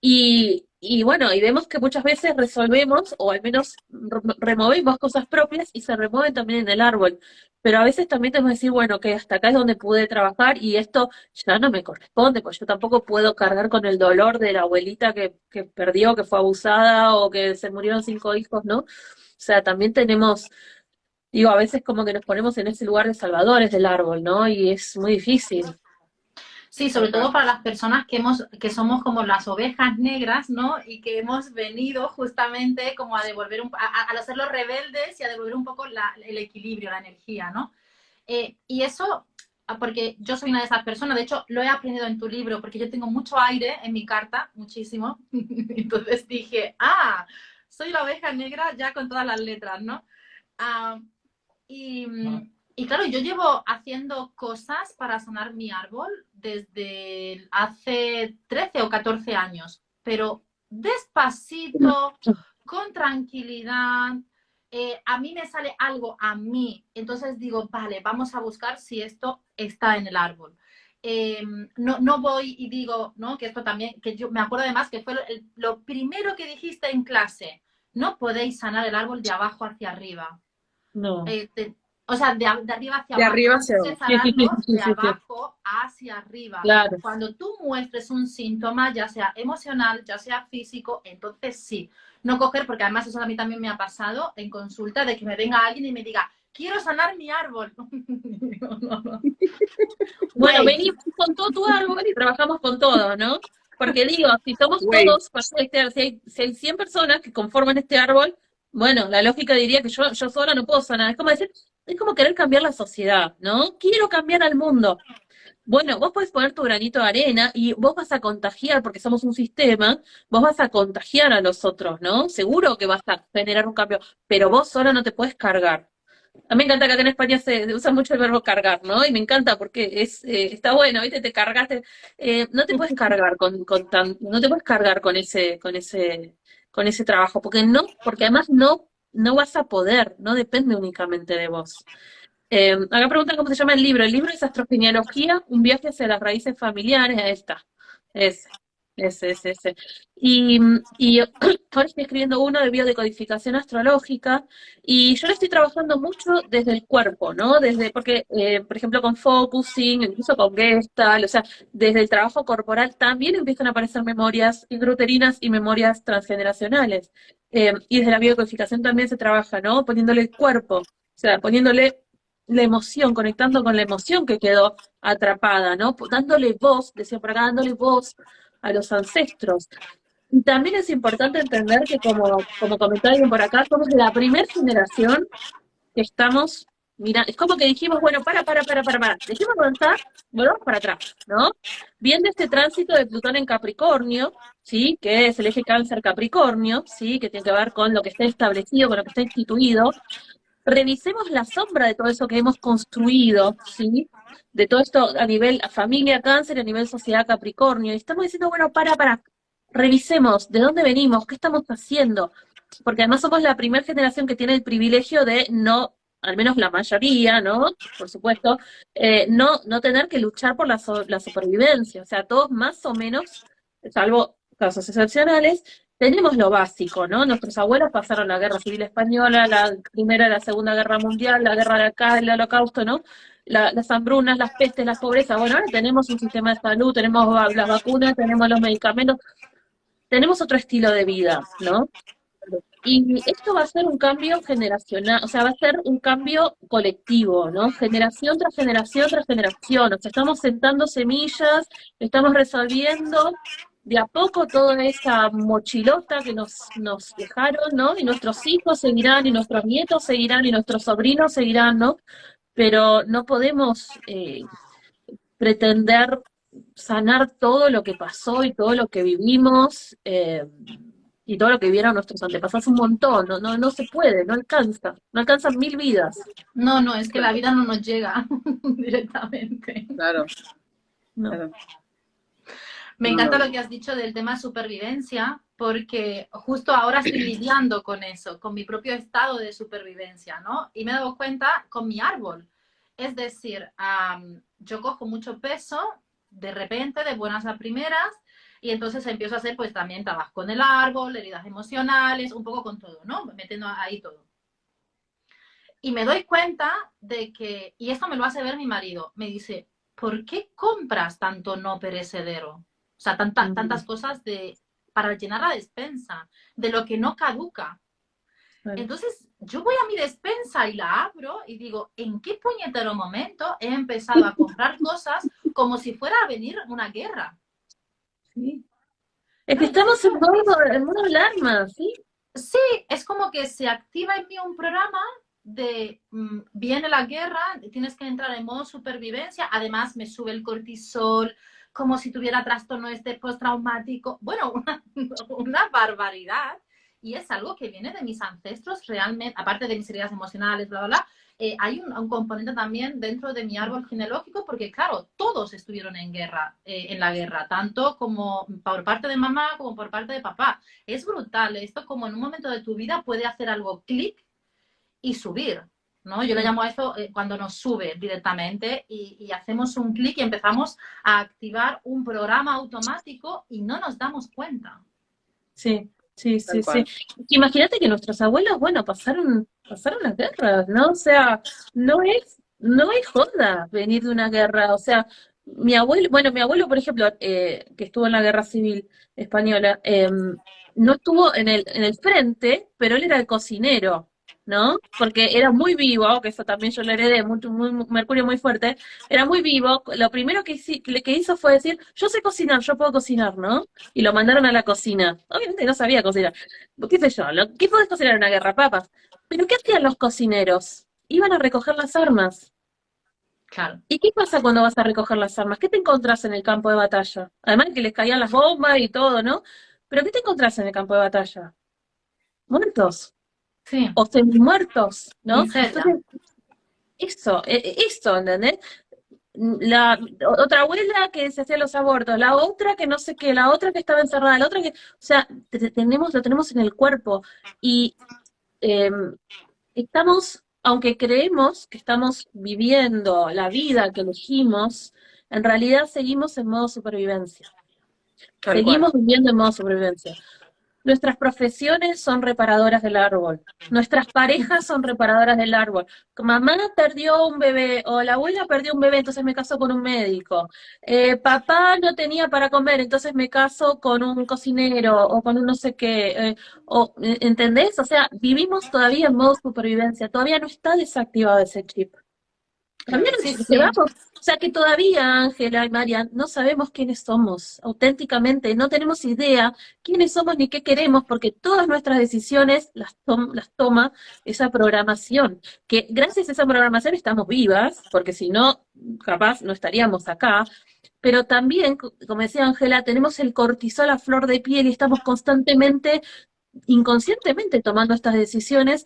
B: y bueno, y vemos que muchas veces resolvemos, o al menos removemos cosas propias y se remueven también en el árbol. Pero a veces también tenemos que decir, bueno, que hasta acá es donde pude trabajar y esto ya no me corresponde, pues yo tampoco puedo cargar con el dolor de la abuelita que perdió, que fue abusada o que se murieron 5 hijos, ¿no? O sea, también tenemos, digo, a veces como que nos ponemos en ese lugar de salvadores del árbol, ¿no? Y es muy difícil.
A: Sí, sobre todo
C: Total.
A: para las personas que somos como las ovejas negras, ¿no? Y que hemos venido justamente como a devolver, a hacerlos rebeldes y a devolver un poco el equilibrio, la energía, ¿no? Y eso, porque yo soy una de esas personas, de hecho lo he aprendido en tu libro, porque yo tengo mucho aire en mi carta, muchísimo. Entonces dije, soy la oveja negra ya con todas las letras, ¿no? Ah, y, y claro, yo llevo haciendo cosas para sanar mi árbol desde hace 13 o 14 años, pero despacito, con tranquilidad. A mí me sale algo a mí, entonces digo, vale, vamos a buscar si esto está en el árbol. No voy y digo, ¿no? Que esto también, que yo me acuerdo además que fue lo primero que dijiste en clase, no podéis sanar el árbol de abajo hacia arriba.
B: No.
A: O sea, de arriba hacia
C: De
A: abajo.
C: arriba
A: Tienes
C: hacia
A: que
C: abajo.
B: Sí, sí, sí,
A: sanarlo
B: sí,
A: de
B: sí, sí.
A: abajo hacia arriba.
B: Claro.
A: Cuando tú muestres un síntoma, ya sea emocional, ya sea físico, entonces sí. No coger, porque además eso a mí también me ha pasado en consulta, de que me venga alguien y me diga, quiero sanar mi árbol. No.
B: Bueno,
A: Wait.
B: venimos con todo tu árbol y trabajamos con todo, ¿no? Porque digo, si somos
C: Güey,
B: todos, si hay 100 personas que conforman este árbol, bueno, la lógica diría que yo sola no puedo sanar. Es como decir, es como querer cambiar la sociedad, ¿no? Quiero cambiar al mundo. Bueno, vos podés poner tu granito de arena y vos vas a contagiar, porque somos un sistema, vos vas a contagiar a los otros, ¿no? Seguro que vas a generar un cambio, pero vos sola no te puedes cargar. A mí me encanta que acá en España se usa mucho el verbo cargar, ¿no? Y me encanta porque está bueno, ¿viste? Te cargaste. No te puedes cargar no te puedes cargar con ese trabajo, porque además no vas a poder, no depende únicamente de vos. Acá preguntan cómo se llama el libro. El libro es Astrogenealogía, un viaje hacia las raíces familiares. Ahí está. Ese, ese. Y ahora estoy escribiendo uno de biodecodificación astrológica y yo lo estoy trabajando mucho desde el cuerpo, ¿no? Porque, por ejemplo, con focusing, incluso con Gestalt, o sea, desde el trabajo corporal también empiezan a aparecer memorias intrauterinas y memorias transgeneracionales. Y desde la biodecodificación también se trabaja, ¿no? Poniéndole el cuerpo, o sea, poniéndole la emoción, conectando con la emoción que quedó atrapada, ¿no? Dándole voz, decía por acá, dándole voz a los ancestros. Y también es importante entender que, como comentaba alguien por acá, somos la primera generación que estamos, mira, es como que dijimos, bueno, dejemos avanzar, volvamos para atrás, ¿no? Viendo este tránsito de Plutón en Capricornio, ¿sí? Que es el eje Cáncer-Capricornio, ¿sí? Que tiene que ver con lo que está establecido, con lo que está instituido, revisemos la sombra de todo eso que hemos construido, ¿sí? De todo esto a nivel familia Cáncer y a nivel sociedad Capricornio. Y estamos diciendo, bueno, revisemos de dónde venimos, qué estamos haciendo. Porque además somos la primera generación que tiene el privilegio de no, al menos la mayoría, ¿no? Por supuesto, no tener que luchar por la supervivencia. O sea, todos más o menos, salvo casos excepcionales, tenemos lo básico, ¿no? Nuestros abuelos pasaron la Guerra Civil Española, la Primera y la Segunda Guerra Mundial, la guerra de acá, el Holocausto, ¿no? Las hambrunas, las pestes, las pobrezas. Bueno, ahora tenemos un sistema de salud, tenemos las vacunas, tenemos los medicamentos, tenemos otro estilo de vida, ¿no? Y esto va a ser un cambio generacional, o sea, va a ser un cambio colectivo, ¿no? Generación tras generación tras generación. O sea, estamos sentando semillas, estamos resolviendo de a poco toda esa mochilota que nos dejaron, ¿no? Y nuestros hijos seguirán, y nuestros nietos seguirán, y nuestros sobrinos seguirán, ¿no? Pero no podemos pretender sanar todo lo que pasó y todo lo que vivimos. Y todo lo que vieron nuestros antepasados, un montón, no se puede, no alcanzan 1000 vidas.
A: No, es que la vida no nos llega directamente.
C: claro,
B: No.
C: claro.
A: Me encanta lo que has dicho del tema supervivencia, porque justo ahora estoy lidiando con eso, con mi propio estado de supervivencia, ¿no? Y me he dado cuenta con mi árbol. Es decir, yo cojo mucho peso de repente, de buenas a primeras, y entonces empiezo a hacer pues también trabajo con el árbol, heridas emocionales, un poco con todo, ¿no? Metiendo ahí todo. Y me doy cuenta de que, y esto me lo hace ver mi marido, me dice, ¿por qué compras tanto no perecedero? O sea, tantas cosas para llenar la despensa, de lo que no caduca. Entonces, yo voy a mi despensa y la abro y digo, ¿en qué puñetero momento he empezado a comprar cosas como si fuera a venir una guerra?
B: Sí. Es que estamos en modo alarma, ¿sí?
A: Sí, es como que se activa en mí un programa de viene la guerra, tienes que entrar en modo supervivencia, además me sube el cortisol, como si tuviera trastorno postraumático, bueno, una barbaridad. y es algo que viene de mis ancestros realmente, aparte de mis heridas emocionales, bla, bla, bla. Hay un componente también dentro de mi árbol genealógico, porque claro, todos estuvieron en guerra, en la guerra, tanto como por parte de mamá como por parte de papá. Es brutal esto, como en un momento de tu vida puede hacer algo clic y subir, ¿no? Yo le llamo a eso cuando nos sube directamente y hacemos un clic y empezamos a activar un programa automático y no nos damos cuenta.
B: Sí, sí,
C: Tal
B: sí, sí.
C: cual.
B: Imagínate que nuestros abuelos, bueno, pasaron las guerras, ¿no? O sea, no es joda venir de una guerra. O sea, mi abuelo, por ejemplo, que estuvo en la Guerra Civil Española, no estuvo en el frente, pero él era el cocinero, ¿no? Porque era muy vivo, que eso también yo lo heredé, Mercurio muy fuerte, era muy vivo. Lo primero que hizo fue decir, yo sé cocinar, yo puedo cocinar, ¿no? Y lo mandaron a la cocina. Obviamente no sabía cocinar. ¿Qué sé yo? ¿Qué podés cocinar en una guerra? Papas. ¿Pero qué hacían los cocineros? Iban a recoger las armas.
A: Claro.
B: ¿Y qué pasa cuando vas a recoger las armas? ¿Qué te encontrás en el campo de batalla? Además de que les caían las bombas y todo, ¿no? ¿Pero qué te encontrás en el campo de batalla? Muertos
A: Sí,
B: o semi-muertos, ¿no?
A: miseria.
B: Entonces, eso, ¿entendés? La otra abuela que se hacía los abortos, la otra que no sé qué, la otra que estaba encerrada, la otra que, o sea, lo tenemos en el cuerpo y eh, estamos, aunque creemos que estamos viviendo la vida que elegimos, en realidad seguimos en modo supervivencia.
C: Tal cual.
B: Seguimos viviendo en modo supervivencia. Nuestras profesiones son reparadoras del árbol. Nuestras parejas son reparadoras del árbol. Mamá perdió un bebé o la abuela perdió un bebé, entonces me caso con un médico. Papá no tenía para comer, entonces me caso con un cocinero o con un no sé qué. ¿Entendés? O sea, vivimos todavía en modo supervivencia. Todavía no está desactivado ese chip. También
C: Claro.
A: Sí,
B: nos
A: sí.
B: llevamos, o sea que todavía, Ángela y Marian, no sabemos quiénes somos auténticamente, no tenemos idea quiénes somos ni qué queremos, porque todas nuestras decisiones las toma esa programación, que gracias a esa programación estamos vivas, porque si no, capaz no estaríamos acá, pero también, como decía Ángela, tenemos el cortisol a flor de piel y estamos constantemente, inconscientemente tomando estas decisiones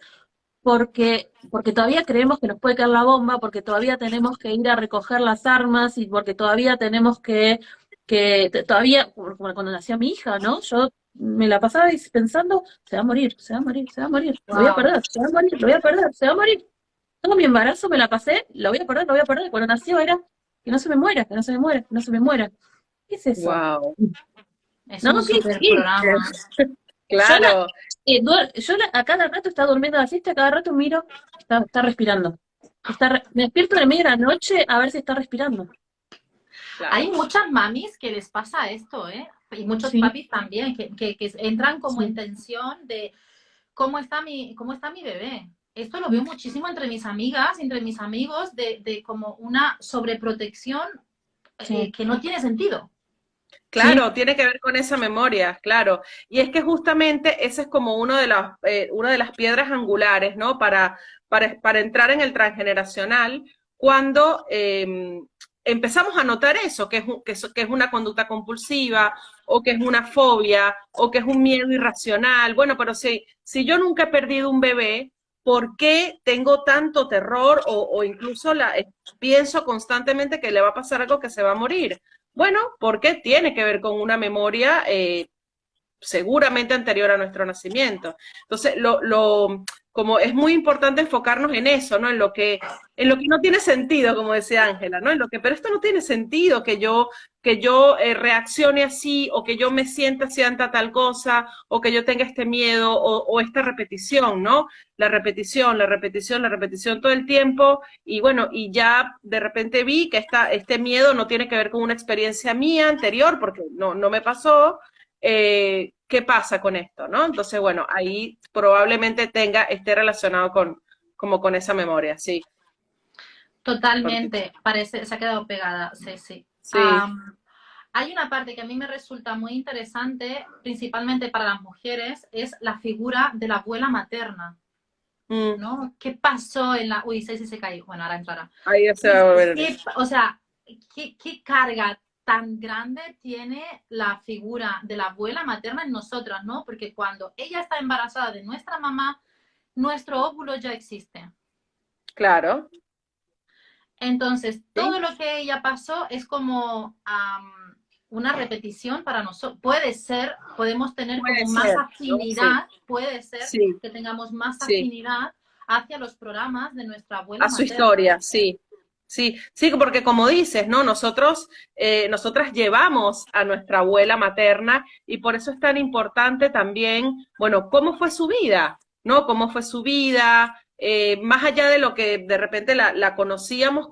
B: porque todavía creemos que nos puede caer la bomba, porque todavía tenemos que ir a recoger las armas y porque todavía tenemos todavía, como cuando nació mi hija, ¿no? Yo me la pasaba pensando, se va a morir, se va a morir, se va a morir, lo voy a
A: Wow.
B: perder, se va a morir, lo voy a perder, se va a morir. Todo mi embarazo me la pasé, lo voy a perder, lo voy a perder. Cuando nació era que no se me muera, que no se me muera, que no se me muera. ¿Qué es eso?
C: Wow.
A: Es un
B: ¿No?
A: super
B: ¿Qué
A: programa.
B: es? Yo,
C: Claro.
B: a cada rato está durmiendo la siesta, a cada rato miro, está respirando. Me despierto en el medio de la noche a ver si está respirando.
A: Hay
C: Claro.
A: muchas mamis que les pasa esto, ¿eh? Y muchos
B: Sí,
A: papis también, que entran como en
B: sí.
A: tensión de cómo está mi bebé. Esto lo veo muchísimo entre mis amigas, entre mis amigos, de como una sobreprotección
B: Sí,
A: que no tiene sentido.
B: sí,
C: Claro, tiene que ver con esa memoria, claro. Y es que justamente ese es como una de las piedras angulares, ¿no? Para entrar en el transgeneracional, cuando empezamos a notar eso, que es una conducta compulsiva, o que es una fobia, o que es un miedo irracional. Bueno, pero si yo nunca he perdido un bebé, ¿por qué tengo tanto terror o incluso pienso constantemente que le va a pasar algo, que se va a morir? Bueno, porque tiene que ver con una memoria seguramente anterior a nuestro nacimiento. Entonces, como es muy importante enfocarnos en eso, ¿no? En lo que no tiene sentido, como decía Ángela, ¿no? Pero esto no tiene sentido que yo reaccione así, o que yo me sienta así ante tal cosa, o que yo tenga este miedo, o esta repetición, ¿no? La repetición, la repetición, la repetición todo el tiempo, y bueno, y ya de repente vi que este miedo no tiene que ver con una experiencia mía anterior, porque no me pasó. ¿Qué pasa con esto, no? Entonces, bueno, ahí probablemente esté relacionado como con esa memoria, sí.
A: Totalmente, parece, se ha quedado pegada, sí, sí.
C: Sí.
A: Hay una parte que a mí me resulta muy interesante, principalmente para las mujeres, es la figura de la abuela materna,
C: Mm,
A: ¿no? ¿Qué pasó en Uy, Ceci se cayó. Bueno, ahora entrará.
C: ahí ya se va a volver.
A: O sea, ¿qué carga tan grande tiene la figura de la abuela materna en nosotras, ¿no? Porque cuando ella está embarazada de nuestra mamá, nuestro óvulo ya existe.
C: Claro,
A: Entonces, todo
C: sí,
A: lo que ella pasó es como una repetición para nosotros. Puede ser, podemos tener como
C: puede
A: más
C: ser, ¿no? Sí,
A: afinidad, puede ser
C: sí,
A: que tengamos más
C: sí.
A: afinidad hacia los programas de nuestra abuela
C: A su
A: materna.
C: historia, sí. Sí, sí, porque como dices, ¿no? Nosotras llevamos a nuestra abuela materna y por eso es tan importante también, bueno, cómo fue su vida, ¿no? Cómo fue su vida, más allá de lo que de repente la conocíamos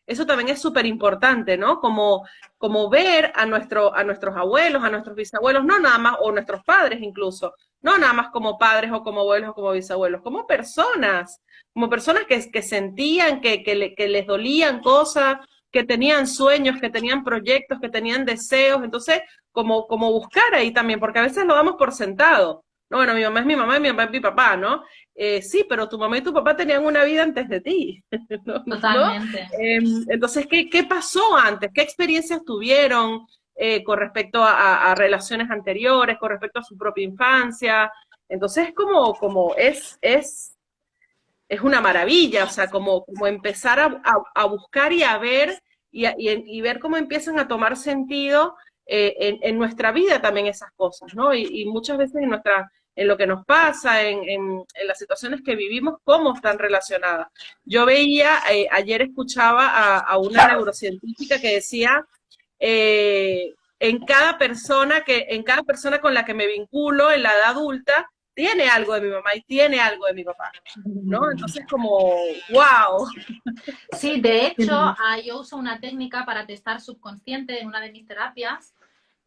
C: eso también es súper importante, ¿no? Como ver a nuestros abuelos, a nuestros bisabuelos, no nada más, o nuestros padres incluso, no nada más como padres o como abuelos o como bisabuelos, como personas que sentían, que les dolían cosas, que tenían sueños, que tenían proyectos, que tenían deseos. Entonces, como buscar ahí también, porque a veces lo damos por sentado. No, bueno, mi mamá es mi mamá y mi papá es mi papá, ¿no? Sí, pero tu mamá y tu papá tenían una vida antes de ti, ¿no?
A: Totalmente.
C: Entonces, ¿qué pasó antes? ¿Qué experiencias tuvieron con respecto a relaciones anteriores, con respecto a su propia infancia? Entonces, es una maravilla, o sea, como empezar a buscar y a ver y ver cómo empiezan a tomar sentido en nuestra vida también esas cosas, ¿no? Y muchas veces en lo que nos pasa, en las situaciones que vivimos, cómo están relacionadas. Yo veía, ayer escuchaba a una neurocientífica que decía, en cada persona con la que me vinculo en la edad adulta, tiene algo de mi mamá y tiene algo de mi papá. ¿No? Entonces como, wow.
A: Sí, de hecho, yo uso una técnica para testar subconsciente en una de mis terapias.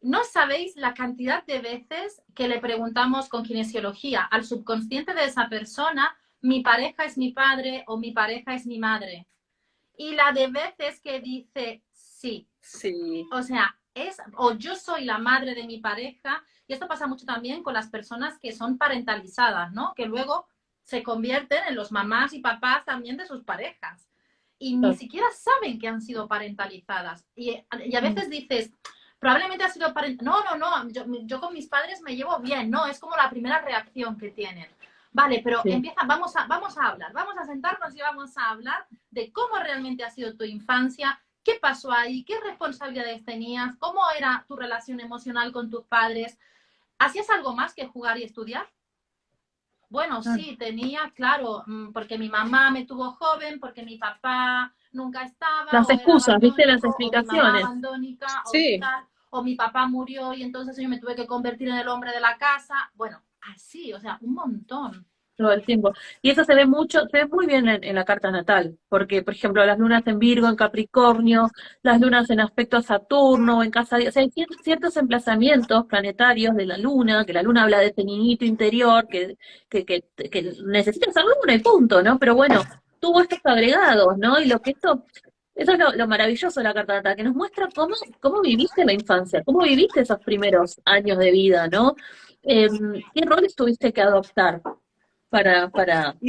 A: No sabéis la cantidad de veces que le preguntamos con kinesiología al subconsciente de esa persona, mi pareja es mi padre o mi pareja es mi madre. Y la de veces que dice sí.
C: Sí.
A: O sea, o yo soy la madre de mi pareja, y esto pasa mucho también con las personas que son parentalizadas, ¿no? Que luego se convierten en los mamás y papás también de sus parejas. Y ni siquiera saben que han sido parentalizadas. Y a veces dices, probablemente ha sido parentalizada. No, yo con mis padres me llevo bien, no, es como la primera reacción que tienen. Vale, pero
B: Sí.
A: vamos a hablar, vamos a sentarnos y vamos a hablar de cómo realmente ha sido tu infancia, qué pasó ahí, qué responsabilidades tenías, cómo era tu relación emocional con tus padres. ¿Hacías algo más que jugar y estudiar? Bueno, sí, tenía, claro, porque mi mamá me tuvo joven, porque mi papá nunca estaba,
B: Las
A: o era
B: excusas, ¿viste? Las
A: abandónico, o mi mamá
B: explicaciones.
A: abandónica, o
C: Sí,
A: tal, o mi papá murió y entonces yo me tuve que convertir en el hombre de la casa. Bueno, así, o sea, un montón.
B: Todo el tiempo. Y eso se ve mucho, se ve muy bien en la carta natal, porque, por ejemplo, las lunas en Virgo, en Capricornio, las lunas en aspecto a Saturno, en casa, o sea, hay ciertos emplazamientos planetarios de la luna, que la luna habla de ese niñito interior, que necesita ser luna y punto, ¿no? Pero bueno, tuvo estos agregados, ¿no? Y eso es lo maravilloso de la carta natal, que nos muestra cómo viviste la infancia, cómo viviste esos primeros años de vida, ¿no? ¿Qué roles tuviste que adoptar
C: y
B: para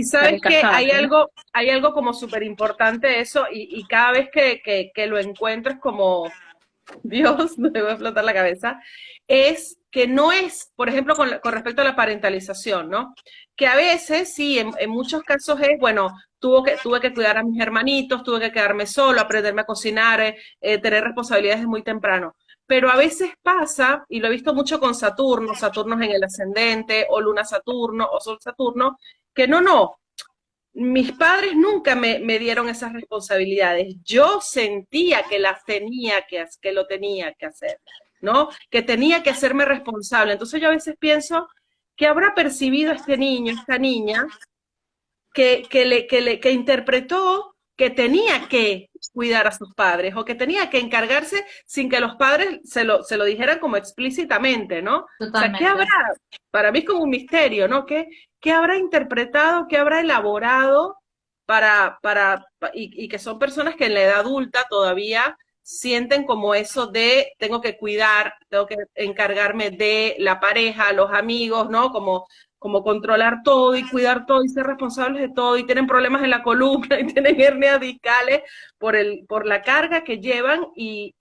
C: sabes que
B: encajar, ¿no?
C: hay algo como súper importante eso, y cada vez que lo encuentro es como, Dios, me va a explotar la cabeza, es que no es, por ejemplo, con respecto a la parentalización, ¿no? Que a veces, sí, en muchos casos es, bueno, tuve que cuidar a mis hermanitos, tuve que quedarme solo, aprenderme a cocinar, tener responsabilidades muy temprano. Pero a veces pasa, y lo he visto mucho con Saturno, Saturno en el ascendente, o Luna Saturno, o Sol Saturno, que no, mis padres nunca me dieron esas responsabilidades. Yo sentía que las que lo tenía que hacer, ¿no? Que tenía que hacerme responsable. Entonces yo a veces pienso que habrá percibido este niño, esta niña, que interpretó que tenía que cuidar a sus padres o que tenía que encargarse sin que los padres se lo dijeran como explícitamente, ¿no? O sea, ¿qué habrá?
A: Totalmente.
C: Para mí es como un misterio, ¿no? ¿Qué habrá interpretado, qué habrá elaborado y que son personas que en la edad adulta todavía sienten como eso de tengo que cuidar, tengo que encargarme de la pareja, los amigos, ¿no? Como como controlar todo y cuidar todo y ser responsables de todo y tienen problemas en la columna y tienen hernias discales por la carga que llevan y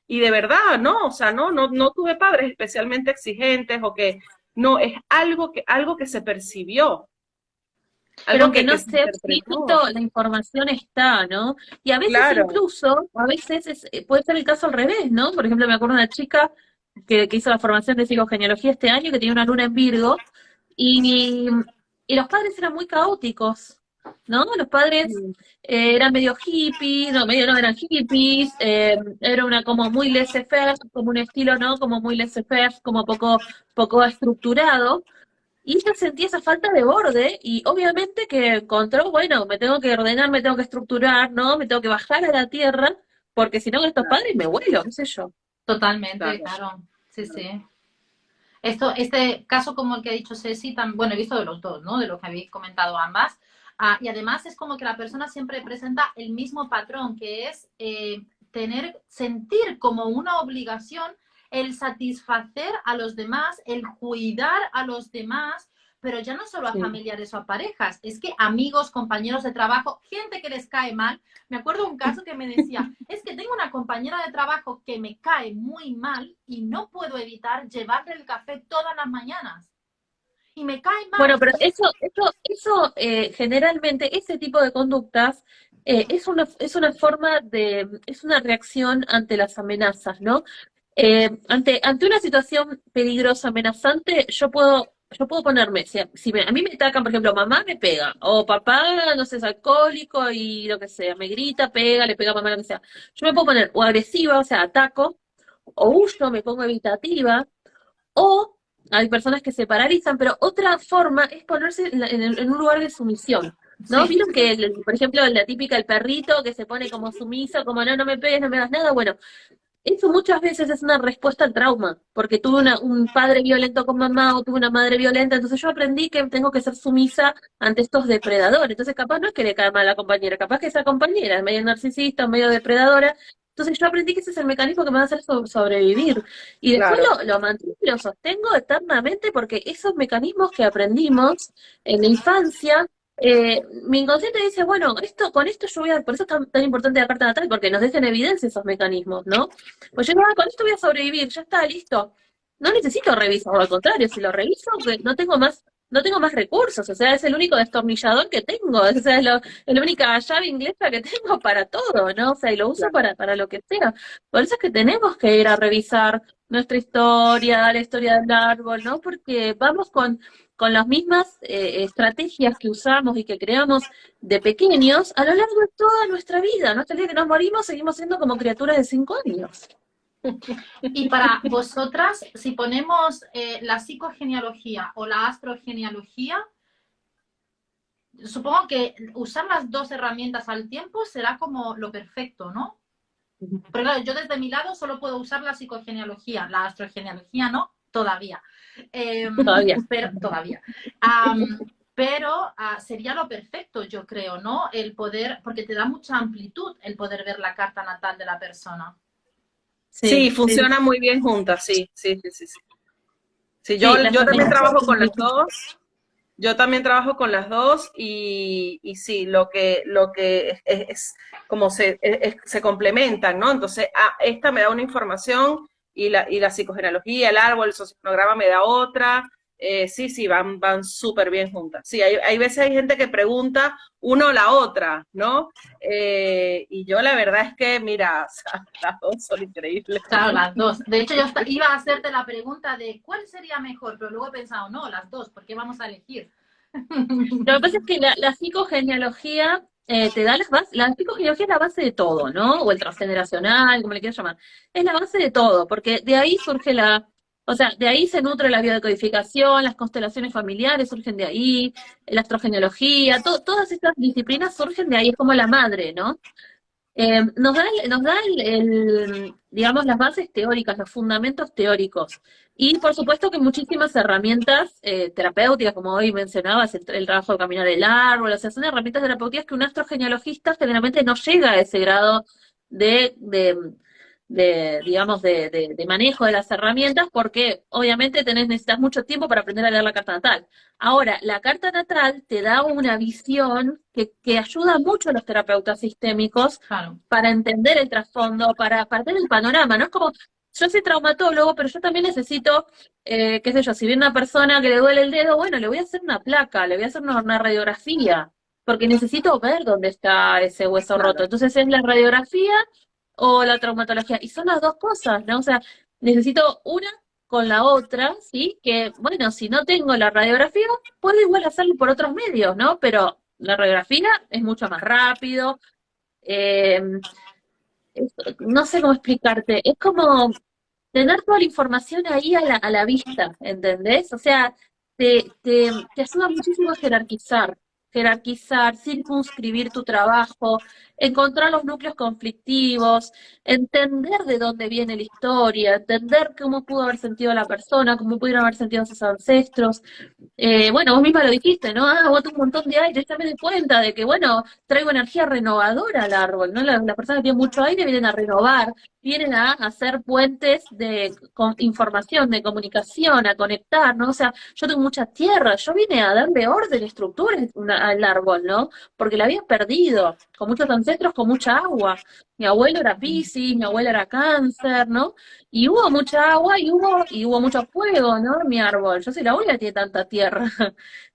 C: de verdad, ¿no? O sea, no tuve padres especialmente exigentes o que, no, es algo que se percibió,
B: Pero
C: algo
B: aunque no
C: que se
B: sea
C: interpretó.
B: explícito, la información está, ¿no? Y a veces
C: Claro.
B: incluso, a veces puede ser el caso al revés, ¿no? Por ejemplo, me acuerdo de una chica que hizo la formación de psicogenealogía este año, que tenía una luna en Virgo, y, y los padres eran muy caóticos, ¿no? Los padres eran medio hippies, no, medio no eran hippies, era una como muy laissez-faire, como un estilo, ¿no? Como muy laissez-faire, como poco estructurado. Y ella sentía esa falta de borde y obviamente que encontró, bueno, me tengo que ordenar, me tengo que estructurar, ¿no? Me tengo que bajar a la tierra, porque si no con estos
C: Claro,
B: padres me vuelo, qué sé yo.
A: Totalmente,
C: claro.
A: claro. Sí, sí. Este caso como el que ha dicho Ceci, bueno, he visto de los dos, ¿no? De lo que habéis comentado ambas. Y además es como que la persona siempre presenta el mismo patrón, que es sentir como una obligación el satisfacer a los demás, el cuidar a los demás, pero ya no solo a
C: Sí.
A: familiares o a parejas, es que amigos, compañeros de trabajo, gente que les cae mal. Me acuerdo un caso que me decía, es que tengo una compañera de trabajo que me cae muy mal y no puedo evitar llevarle el café todas las mañanas. Y me cae
B: Bueno,
A: mal.
B: pero eso generalmente, ese tipo de conductas es una forma es una reacción ante las amenazas, ¿no? Ante una situación peligrosa, amenazante, yo puedo ponerme, a mí me atacan, por ejemplo, mamá me pega, o papá, no sé, es alcohólico y lo que sea, me grita, pega, le pega a mamá, lo que sea. Yo me puedo poner o agresiva, o sea, ataco, o huyo, me pongo evitativa, o hay personas que se paralizan, pero otra forma es ponerse en un lugar de sumisión. ¿No?
A: Sí,
B: ¿Vieron que, por ejemplo, la típica, el perrito que se pone como sumiso, como no me pegues, no me hagas nada? Bueno, eso muchas veces es una respuesta al trauma, porque tuve un padre violento con mamá o tuve una madre violenta, entonces yo aprendí que tengo que ser sumisa ante estos depredadores. Entonces capaz no es que le cae mal a la compañera, capaz que esa compañera es medio narcisista o medio depredadora. Entonces yo aprendí que ese es el mecanismo que me va a hacer sobrevivir. Y después
C: Claro.
B: lo mantengo y lo sostengo eternamente porque esos mecanismos que aprendimos en la infancia mi inconsciente dice, bueno, con esto yo voy a, por eso es tan importante la carta natal, porque nos deja en evidencia esos mecanismos, ¿no? Pues yo, con esto voy a sobrevivir, ya está, listo. No necesito revisar, o al contrario, si lo reviso, no tengo más recursos, o sea, es el único destornillador que tengo, o sea, es la única llave inglesa que tengo para todo, ¿no? O sea, y lo uso para lo que sea. Por eso es que tenemos que ir a revisar nuestra historia, la historia del árbol, ¿no? Porque vamos con las mismas estrategias que usamos y que creamos de pequeños a lo largo de toda nuestra vida, ¿no? Hasta el día que nos morimos seguimos siendo como criaturas de 5 años.
A: y para vosotras, si ponemos la psicogenealogía o la astrogenealogía, supongo que usar las dos herramientas al tiempo será como lo perfecto, ¿no? Pero claro, yo desde mi lado solo puedo usar la psicogenealogía, la astrogenealogía no, todavía.
B: Todavía.
A: Pero todavía. Pero sería lo perfecto, yo creo, ¿no? El poder, porque te da mucha amplitud el poder ver la carta natal de la persona.
B: Sí,
C: Sí,
B: sí,
C: funciona muy bien juntas, sí, sí, sí, sí. Sí, sí
B: sí, la
C: yo también
B: astrología
C: trabajo
B: es
C: con las
B: muy-
C: dos. Yo también trabajo con las dos y sí, lo que es como se complementan, ¿no? Entonces, esta me da una información y la psicogenealogía, el árbol, el socionograma me da otra. Sí, sí, van súper bien juntas. Sí, hay veces hay gente que pregunta uno o la otra, ¿no? Y yo la verdad es que, mira, o sea, las dos son increíbles.
A: Claro, las dos. De hecho, yo iba a hacerte la pregunta de cuál sería mejor, pero luego he pensado, no, las dos, ¿por qué vamos a elegir?
B: Lo que pasa es que la psicogenealogía te da las bases, la psicogenealogía es la base de todo, ¿no? O el transgeneracional, como le quieras llamar. Es la base de todo, porque de ahí surge o sea, de ahí se nutre la biodecodificación, las constelaciones familiares surgen de ahí, la astrogenealogía, todas estas disciplinas surgen de ahí, es como la madre, ¿no? Nos da digamos, las bases teóricas, los fundamentos teóricos. Y por supuesto que muchísimas herramientas terapéuticas, como hoy mencionabas, el trabajo de caminar el árbol, o sea, son herramientas terapéuticas que un astrogenealogista generalmente no llega a ese grado de, de, digamos, de manejo de las herramientas, porque obviamente necesitas mucho tiempo para aprender a leer la carta natal. Ahora, la carta natal te da una visión que ayuda mucho a los terapeutas sistémicos
A: Claro.
B: para entender el trasfondo, para ver el panorama, ¿no? Es como, yo soy traumatólogo, pero yo también necesito, qué sé yo, si viene una persona que le duele el dedo, bueno, le voy a hacer una placa, le voy a hacer una radiografía, porque necesito ver dónde está ese hueso
C: Claro.
B: roto. Entonces es la radiografía o la traumatología, y son las dos cosas, ¿no? O sea, necesito una con la otra, ¿sí? Que, bueno, si no tengo la radiografía, puedo igual hacerlo por otros medios, ¿no? Pero la radiografía es mucho más rápido, eh, no sé cómo explicarte, es como tener toda la información ahí a la vista, ¿entendés? O sea, te ayuda muchísimo a jerarquizar, circunscribir tu trabajo, encontrar los núcleos conflictivos, entender de dónde viene la historia, entender cómo pudo haber sentido la persona, cómo pudieron haber sentido sus ancestros. Bueno, vos misma lo dijiste, ¿no? Ah, boto un montón de aire, ya me doy cuenta de que, bueno, traigo energía renovadora al árbol, ¿no? Las personas que tienen mucho aire vienen a renovar, vienen a hacer puentes de información, de comunicación, a conectar, ¿no? O sea, yo tengo mucha tierra, yo vine a darle orden, estructura al árbol, ¿no? Porque la había perdido, con muchos ancestros, con mucha agua. Mi abuelo era Piscis, mi abuela era Cáncer, ¿no? Y hubo mucha agua y hubo mucho fuego, ¿no? En mi árbol. Yo soy la única que tiene tanta tierra.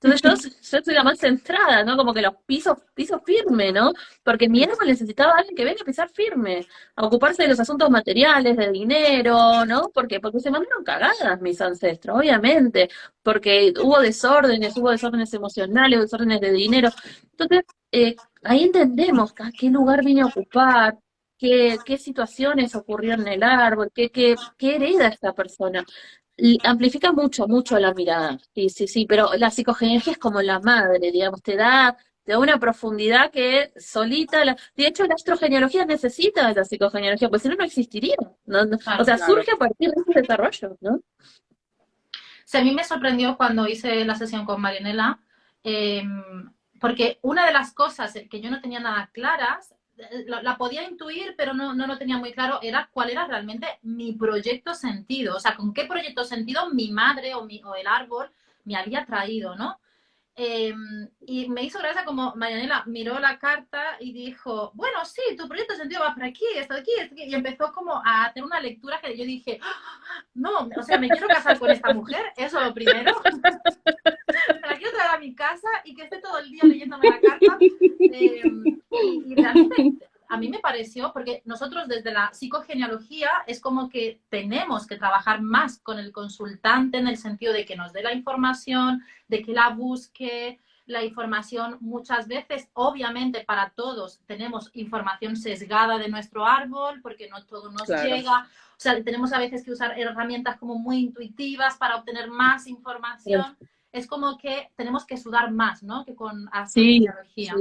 B: Entonces yo soy la más centrada, ¿no? Como que los pisos firme, ¿no? Porque mi árbol necesitaba a alguien que venga a pisar firme, a ocuparse de los asuntos materiales, del dinero, ¿no? Porque se mandaron cagadas mis ancestros, obviamente, porque hubo desórdenes emocionales, desórdenes de dinero. Entonces, ahí entendemos a qué lugar vine a ocupar, qué situaciones ocurrieron en el árbol, qué hereda esta persona. Y amplifica mucho, mucho la mirada, sí, sí, sí, pero la psicogenealogía es como la madre, digamos, te da una profundidad que solita, de hecho la astrogenealogía necesita de la psicogenealogía, pues si no, no existiría, o sea,
C: Claro.
B: surge a partir de ese desarrollo, ¿no?
A: Sí, a mí me sorprendió cuando hice la sesión con Marianela, porque una de las cosas que yo no tenía nada claras, la podía intuir, pero no lo tenía muy claro, era cuál era realmente mi proyecto sentido, o sea, con qué proyecto sentido mi madre o el árbol me había traído, ¿no? Y me hizo gracia como Marianela miró la carta y dijo, bueno, sí, tu proyecto de sentido va por aquí, esto aquí, y empezó como a hacer una lectura que yo dije, no, o sea, me quiero casar con esta mujer, eso lo primero, me la quiero traer a mi casa y que esté todo el día leyéndome la carta, y realmente a mí me pareció, porque nosotros desde la psicogenealogía es como que tenemos que trabajar más con el consultante en el sentido de que nos dé la información, de que la busque, la información muchas veces, obviamente para todos tenemos información sesgada de nuestro árbol porque no todo nos llega, o sea, tenemos a veces que usar herramientas como muy intuitivas para obtener más información. Es como que tenemos que sudar más, ¿no? Que con astrogenealogía.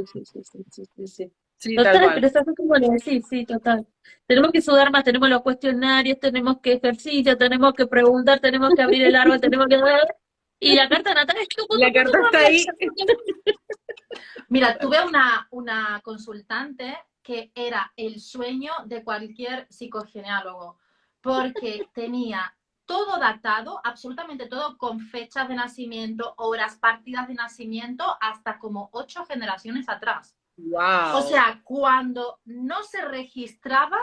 B: Sí.
C: Sí, tal
B: Total,
C: cual.
B: pero eso es como lo decís, sí, total. Tenemos que sudar más, tenemos los cuestionarios, tenemos que ejercicio, tenemos que preguntar, tenemos que abrir el árbol, tenemos que ver. Y la carta natal es como
C: La carta está ahí.
A: Mira, tuve una consultante que era el sueño de cualquier psicogeneálogo, porque tenía todo datado, absolutamente todo, con fechas de nacimiento, horas, partidas de nacimiento, hasta como 8 generaciones atrás.
C: Wow.
A: O sea, cuando no se registraba,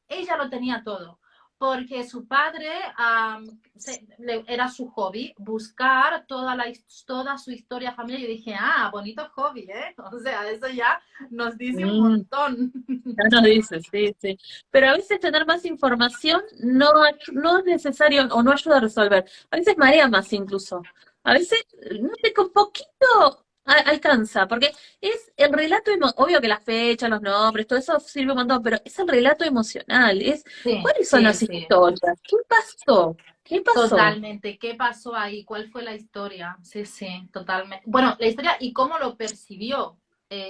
A: ella lo tenía todo, porque su padre era su hobby, buscar toda su historia familiar. Y yo dije, ah, bonito hobby, ¿eh? O sea, eso ya nos dice un montón.
B: Ya nos dice, sí, sí. Pero a veces tener más información no es necesario o no ayuda a resolver. A veces marea más incluso. A veces, no sé, con poquito alcanza, porque es el relato, obvio que las fechas, los nombres, todo eso sirve un montón, pero es el relato emocional,
A: Sí,
B: ¿cuáles son las
A: sí.
B: historias? ¿Qué pasó? ¿Qué pasó?
A: Totalmente. ¿Qué pasó ahí? ¿Cuál fue la historia? Sí, sí, totalmente. Bueno, la historia y cómo lo percibió,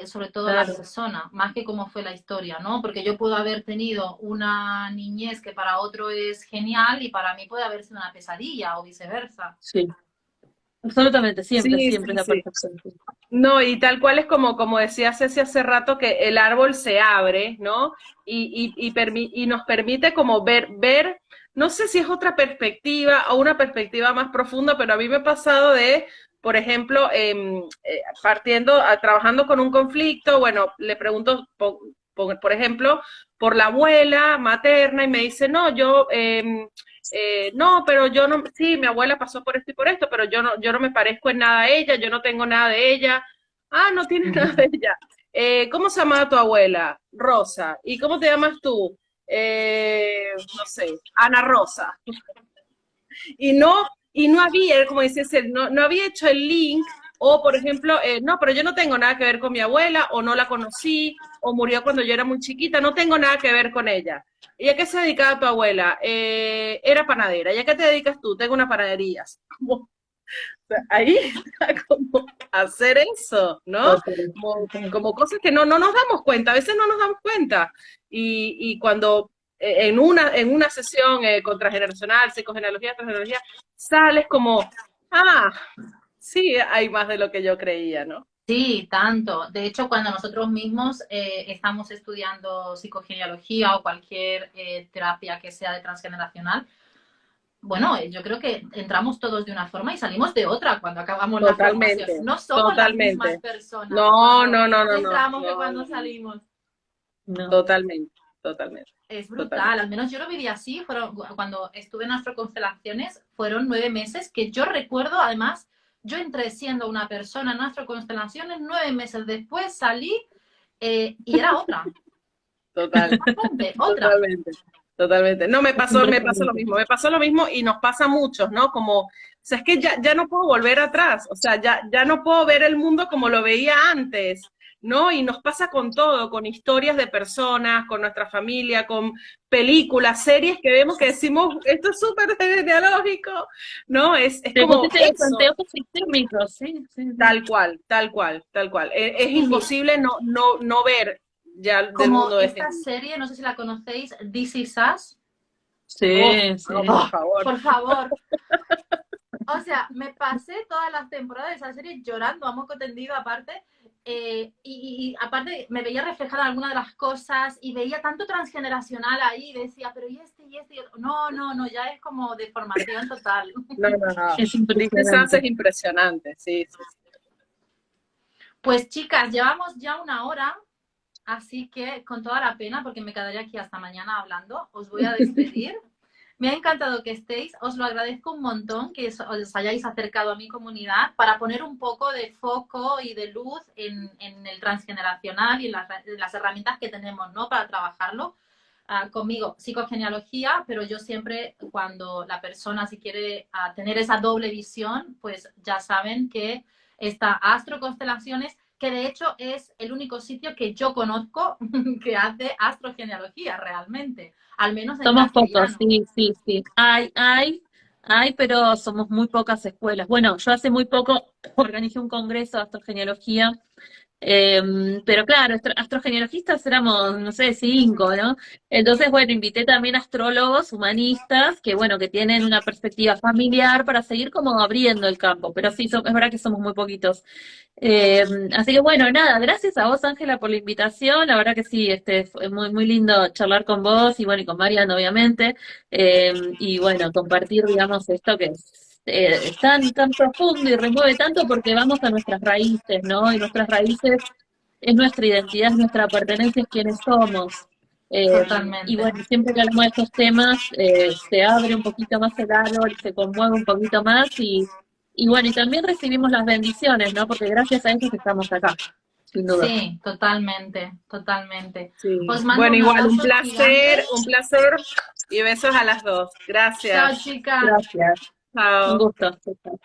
A: sobre todo la
B: Claro.
A: persona, más que cómo fue la historia, ¿no? Porque yo puedo haber tenido una niñez que para otro es genial y para mí puede haber sido una pesadilla o viceversa.
B: Sí, absolutamente, siempre,
C: Sí,
B: siempre
C: sí,
B: es la
C: sí.
B: percepción.
C: No, y tal cual es como decía Ceci hace rato, que el árbol se abre, ¿no? Y nos permite como ver, no sé si es otra perspectiva o una perspectiva más profunda, pero a mí me ha pasado de, por ejemplo, trabajando con un conflicto, bueno, le pregunto, por ejemplo, por la abuela materna y me dice, no, no, pero yo no, sí, mi abuela pasó por esto y por esto, pero yo no me parezco en nada a ella, yo no tengo nada de ella. Ah, no tienes nada de ella. ¿Cómo se llamaba tu abuela? Rosa. ¿Y cómo te llamas tú? No sé, Ana Rosa. Y no, y no había, como dice él, no había hecho el link, o por ejemplo, no, pero yo no tengo nada que ver con mi abuela, o no la conocí, o murió cuando yo era muy chiquita, no tengo nada que ver con ella. ¿Y a qué se dedicaba tu abuela? Era panadera. ¿Y a qué te dedicas tú? Tengo una panadería. Como, ahí está como hacer eso, ¿no? Como cosas que no nos damos cuenta, a veces no nos damos cuenta. Y cuando en una sesión contrageneracional, psicogenealogía, transgenealogía, sales como, ah, sí, hay más de lo que yo creía, ¿no?
A: Sí, tanto. De hecho, cuando nosotros mismos estamos estudiando psicogenealogía o cualquier terapia que sea de transgeneracional, bueno, yo creo que entramos todos de una forma y salimos de otra cuando acabamos la formación.
C: Totalmente,
A: No somos las mismas
C: totalmente.
A: personas
C: No,
A: cuando
C: no, no, no, no,
A: entramos que
C: no,
A: cuando
C: no, no.
A: salimos.
B: No.
C: Totalmente, totalmente,
A: Es brutal,
C: totalmente.
A: al menos yo lo viví así. Cuando estuve en Astroconstelaciones, fueron 9 meses que yo recuerdo. Además, yo entré siendo una persona en Astroconstelaciones, 9 meses después salí y era otra,
C: Total,
A: otra.
C: totalmente, totalmente. No,
B: Es
C: me pasó
B: impresionante.
C: me pasó lo mismo y nos pasa a muchos, ¿no? Como, o sea, es que ya no puedo volver atrás, o sea, ya no puedo ver el mundo como lo veía antes, ¿no? Y nos pasa con todo, con historias de personas, con nuestra familia, con películas, series que vemos que decimos, esto es súper genealógico, ¿no? Es
B: Te
C: como
B: pusiste los
C: eso,
B: anteojos sistémicos, sí, sí, sí.
C: tal cual, tal cual, tal cual. Es
A: Sí,
C: imposible no ver ya del
A: como
C: mundo de
A: esta
C: gente.
A: serie, no sé si la conocéis, This Is Us.
C: Oh,
B: Sí, sí.
C: no, por favor.
A: Por favor. O sea, me pasé todas las temporadas de esa serie llorando a moco tendido aparte. Y aparte me veía reflejada en alguna de las cosas y veía tanto transgeneracional ahí y decía, pero y este y este y otro. No, ya es como de formación total.
C: No.
B: Es
C: Dice Sans es
B: impresionante.
C: impresionante, sí, sí, sí.
A: Pues chicas, llevamos ya 1 hora, así que con toda la pena, porque me quedaría aquí hasta mañana hablando, os voy a despedir. Me ha encantado que estéis, os lo agradezco un montón que os hayáis acercado a mi comunidad para poner un poco de foco y de luz en el transgeneracional y en las herramientas que tenemos, ¿no?, para trabajarlo. Conmigo, psicogenealogía, pero yo siempre, cuando la persona si quiere tener esa doble visión, pues ya saben que está Astroconstelaciones, que de hecho es el único sitio que yo conozco que hace astrogenealogía realmente, al menos en
B: Somos pocos,
A: castellano.
B: sí, sí, sí. Hay, pero somos muy pocas escuelas. Bueno, yo hace muy poco organizé un congreso de astrogenealogía. Pero claro, astrogenealogistas éramos, no sé, 5, ¿no? Entonces, bueno, invité también astrólogos humanistas que, bueno, que tienen una perspectiva familiar para seguir como abriendo el campo, pero sí, es verdad que somos muy poquitos. Así que, bueno, nada, gracias a vos, Ángela, por la invitación. La verdad que sí, fue muy, muy lindo charlar con vos y, bueno, y con Marian, obviamente. Y, bueno, compartir, digamos, esto que es tan profundo y remueve tanto porque vamos a nuestras raíces, ¿no? Y nuestras raíces es nuestra identidad, es nuestra pertenencia, es quienes somos. Y
A: Totalmente.
B: bueno, siempre que hablamos de estos temas, se abre un poquito más el árbol, se conmueve un poquito más y bueno, y también recibimos las bendiciones, ¿no? Porque gracias a ellos estamos acá, sin duda.
A: Sí, totalmente, totalmente.
C: Sí.
A: Os mando
C: Bueno,
A: un
C: igual,
A: abrazo gigante.
C: un placer y besos a las dos.
A: Chao,
C: Gracias.
A: chicas.
B: Gracias. Un
C: Chao.
B: gusto. Chao, chao.